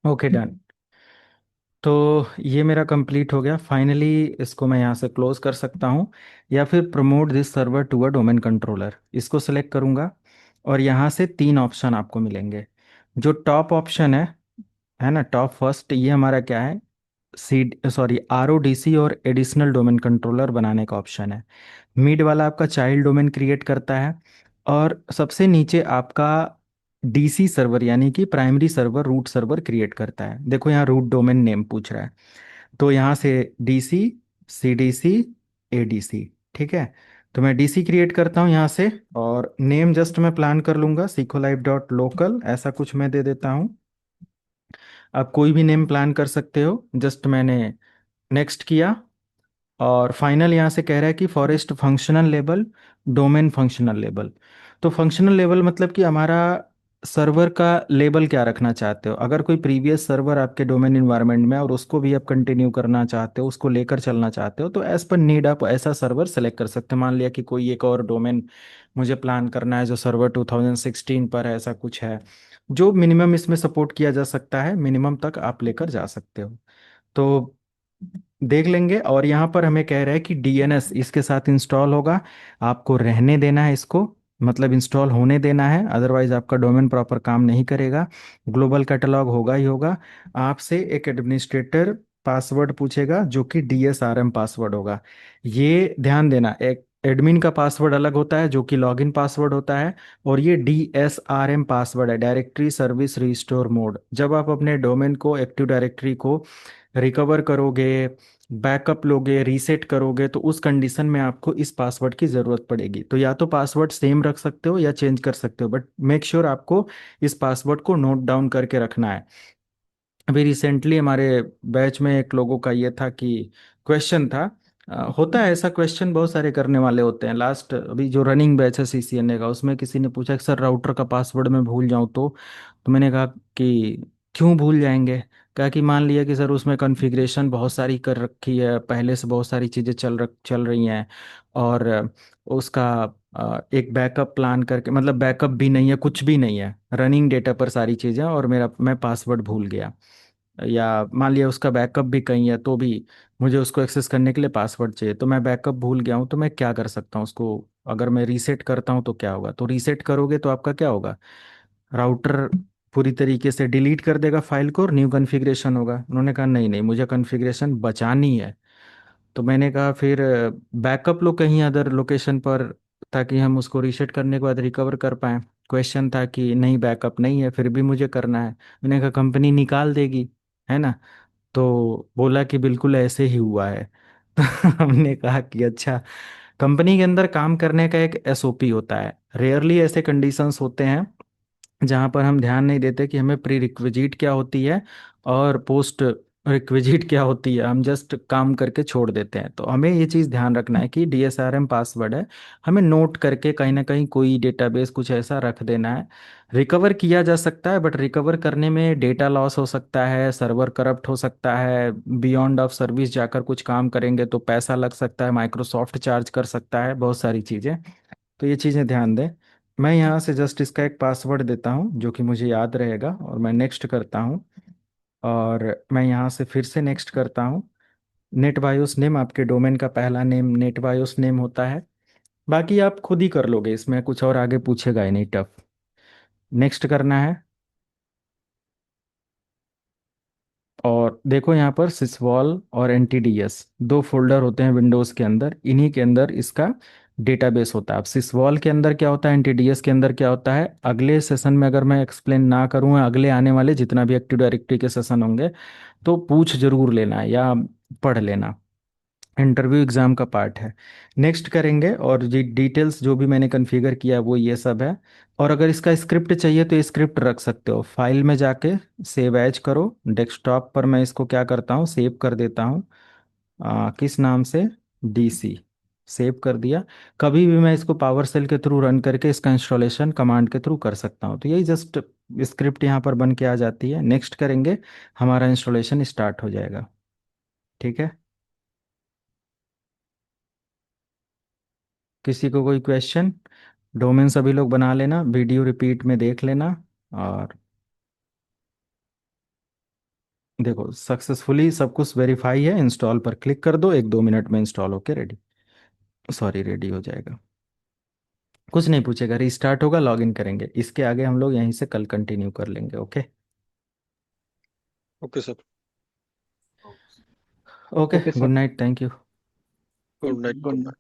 Okay done. तो ये मेरा कंप्लीट हो गया फाइनली। इसको मैं यहाँ से क्लोज कर सकता हूँ, या फिर promote this server to a domain controller, इसको सेलेक्ट करूँगा। और यहाँ से तीन ऑप्शन आपको मिलेंगे। जो टॉप ऑप्शन है ना, टॉप फर्स्ट, ये हमारा क्या है, सी सॉरी RODC और एडिशनल डोमेन कंट्रोलर बनाने का ऑप्शन है। मिड वाला आपका चाइल्ड डोमेन क्रिएट करता है। और सबसे नीचे आपका DC सर्वर यानी कि primary server root server create करता है। देखो यहाँ रूट डोमेन नेम पूछ रहा है, तो यहाँ से DC, CDC, ADC। ठीक है, तो मैं DC क्रिएट करता हूँ यहाँ से, और नेम जस्ट मैं प्लान कर लूँगा SQLite.local, ऐसा कुछ मैं दे देता हूँ। आप कोई भी नेम प्लान कर सकते हो, जस्ट मैंने नेक्स्ट किया। और फाइनल यहाँ से कह रहा है कि forest functional level, domain functional level. तो फंक्शनल लेवल मतलब कि हमारा सर्वर का लेवल क्या रखना चाहते हो। अगर कोई प्रीवियस सर्वर आपके डोमेन इन्वायरमेंट में है और उसको भी आप कंटिन्यू करना चाहते हो, उसको लेकर चलना चाहते हो, तो एज पर नीड आप ऐसा सर्वर सेलेक्ट कर सकते हो। मान लिया कि कोई एक और डोमेन मुझे प्लान करना है जो सर्वर 2016 पर है, ऐसा कुछ है जो मिनिमम इसमें सपोर्ट किया जा सकता है, मिनिमम तक आप लेकर जा सकते हो। तो देख लेंगे। और यहाँ पर हमें कह रहा है कि DNS इसके साथ इंस्टॉल होगा, आपको रहने देना है इसको, मतलब इंस्टॉल होने देना है, अदरवाइज आपका डोमेन प्रॉपर काम नहीं करेगा। ग्लोबल कैटलॉग होगा ही होगा। आपसे एक एडमिनिस्ट्रेटर पासवर्ड पूछेगा जो कि DSRM पासवर्ड होगा। ये ध्यान देना, एक एडमिन का पासवर्ड अलग होता है जो कि लॉगिन पासवर्ड होता है, और ये DSRM पासवर्ड है, डायरेक्टरी सर्विस रिस्टोर मोड। जब आप अपने डोमेन को, एक्टिव डायरेक्टरी को रिकवर करोगे, बैकअप लोगे, रीसेट करोगे, तो उस कंडीशन में आपको इस पासवर्ड की ज़रूरत पड़ेगी। तो या तो पासवर्ड सेम रख सकते हो या चेंज कर सकते हो, बट मेक श्योर आपको इस पासवर्ड को नोट डाउन करके रखना है। अभी रिसेंटली हमारे बैच में एक लोगों का ये था कि क्वेश्चन था, होता है ऐसा क्वेश्चन, बहुत सारे करने वाले होते हैं। लास्ट अभी जो रनिंग बैच है CCNA का, उसमें किसी ने पूछा कि सर राउटर का पासवर्ड मैं भूल जाऊं तो मैंने कहा कि क्यों भूल जाएंगे। कहा कि मान लिया कि सर उसमें कॉन्फ़िगरेशन बहुत सारी कर रखी है, पहले से बहुत सारी चीज़ें चल रही हैं, और उसका एक बैकअप प्लान करके, मतलब बैकअप भी नहीं है, कुछ भी नहीं है, रनिंग डेटा पर सारी चीज़ें, और मैं पासवर्ड भूल गया। या मान लिया उसका बैकअप भी कहीं है, तो भी मुझे उसको एक्सेस करने के लिए पासवर्ड चाहिए, तो मैं बैकअप भूल गया हूँ, तो मैं क्या कर सकता हूँ उसको। अगर मैं रीसेट करता हूँ तो क्या होगा, तो रीसेट करोगे तो आपका क्या होगा, राउटर पूरी तरीके से डिलीट कर देगा फाइल को और न्यू कॉन्फ़िगरेशन होगा। उन्होंने कहा नहीं नहीं, मुझे कॉन्फ़िगरेशन बचानी है। तो मैंने कहा फिर बैकअप लो कहीं अदर लोकेशन पर, ताकि हम उसको रीसेट करने के बाद रिकवर कर पाएँ। क्वेश्चन था कि नहीं बैकअप नहीं है, फिर भी मुझे करना है। मैंने कहा कंपनी निकाल देगी, है ना। तो बोला कि बिल्कुल ऐसे ही हुआ है। तो हमने कहा कि अच्छा, कंपनी के अंदर काम करने का एक SOP होता है। रेयरली ऐसे कंडीशंस होते हैं जहाँ पर हम ध्यान नहीं देते कि हमें प्री रिक्विजिट क्या होती है और पोस्ट रिक्विजिट क्या होती है, हम जस्ट काम करके छोड़ देते हैं। तो हमें ये चीज़ ध्यान रखना है कि DSRM पासवर्ड है, हमें नोट करके कहीं ना कहीं कोई डेटाबेस कुछ ऐसा रख देना है। रिकवर किया जा सकता है, बट रिकवर करने में डेटा लॉस हो सकता है, सर्वर करप्ट हो सकता है, बियॉन्ड ऑफ सर्विस जाकर कुछ काम करेंगे तो पैसा लग सकता है, माइक्रोसॉफ्ट चार्ज कर सकता है, बहुत सारी चीज़ें। तो ये चीज़ें ध्यान दें। मैं यहाँ से जस्ट इसका एक पासवर्ड देता हूँ जो कि मुझे याद रहेगा, और मैं नेक्स्ट करता हूँ। और मैं यहाँ से फिर से नेक्स्ट करता हूँ। नेट बायोस नेम, आपके डोमेन का पहला नेम नेट बायोस नेम होता है। बाकी आप खुद ही कर लोगे, इसमें कुछ और आगे पूछेगा ही नहीं टफ। नेक्स्ट करना है। और देखो यहाँ पर सिसवॉल और NTDS दो फोल्डर होते हैं विंडोज़ के अंदर, इन्हीं के अंदर इसका डेटाबेस होता है। अब सिसवॉल के अंदर क्या होता है, NTDS के अंदर क्या होता है, अगले सेशन में अगर मैं एक्सप्लेन ना करूँ, अगले आने वाले जितना भी एक्टिव डायरेक्टरी के सेशन होंगे, तो पूछ जरूर लेना या पढ़ लेना, इंटरव्यू एग्जाम का पार्ट है। नेक्स्ट करेंगे, और जी डिटेल्स जो भी मैंने कॉन्फ़िगर किया वो ये सब है। और अगर इसका स्क्रिप्ट चाहिए तो ये स्क्रिप्ट रख सकते हो, फाइल में जाके सेव एज करो। डेस्कटॉप पर मैं इसको क्या करता हूँ, सेव कर देता हूँ। किस नाम से, DC, सेव कर दिया। कभी भी मैं इसको पावर सेल के थ्रू रन करके इसका इंस्टॉलेशन कमांड के थ्रू कर सकता हूँ। तो यही जस्ट स्क्रिप्ट यहाँ पर बन के आ जाती है। नेक्स्ट करेंगे, हमारा इंस्टॉलेशन स्टार्ट हो जाएगा। ठीक है, किसी को कोई क्वेश्चन। डोमेन सभी लोग बना लेना, वीडियो रिपीट में देख लेना। और देखो सक्सेसफुली सब कुछ वेरीफाई है, इंस्टॉल पर क्लिक कर दो, 1-2 मिनट में इंस्टॉल होके रेडी, सॉरी रेडी हो जाएगा। कुछ नहीं पूछेगा, रीस्टार्ट होगा, लॉगिन करेंगे, इसके आगे हम लोग यहीं से कल कंटिन्यू कर लेंगे। Okay. Okay sir. Okay, okay good sir. Night, thank you. Good night. Good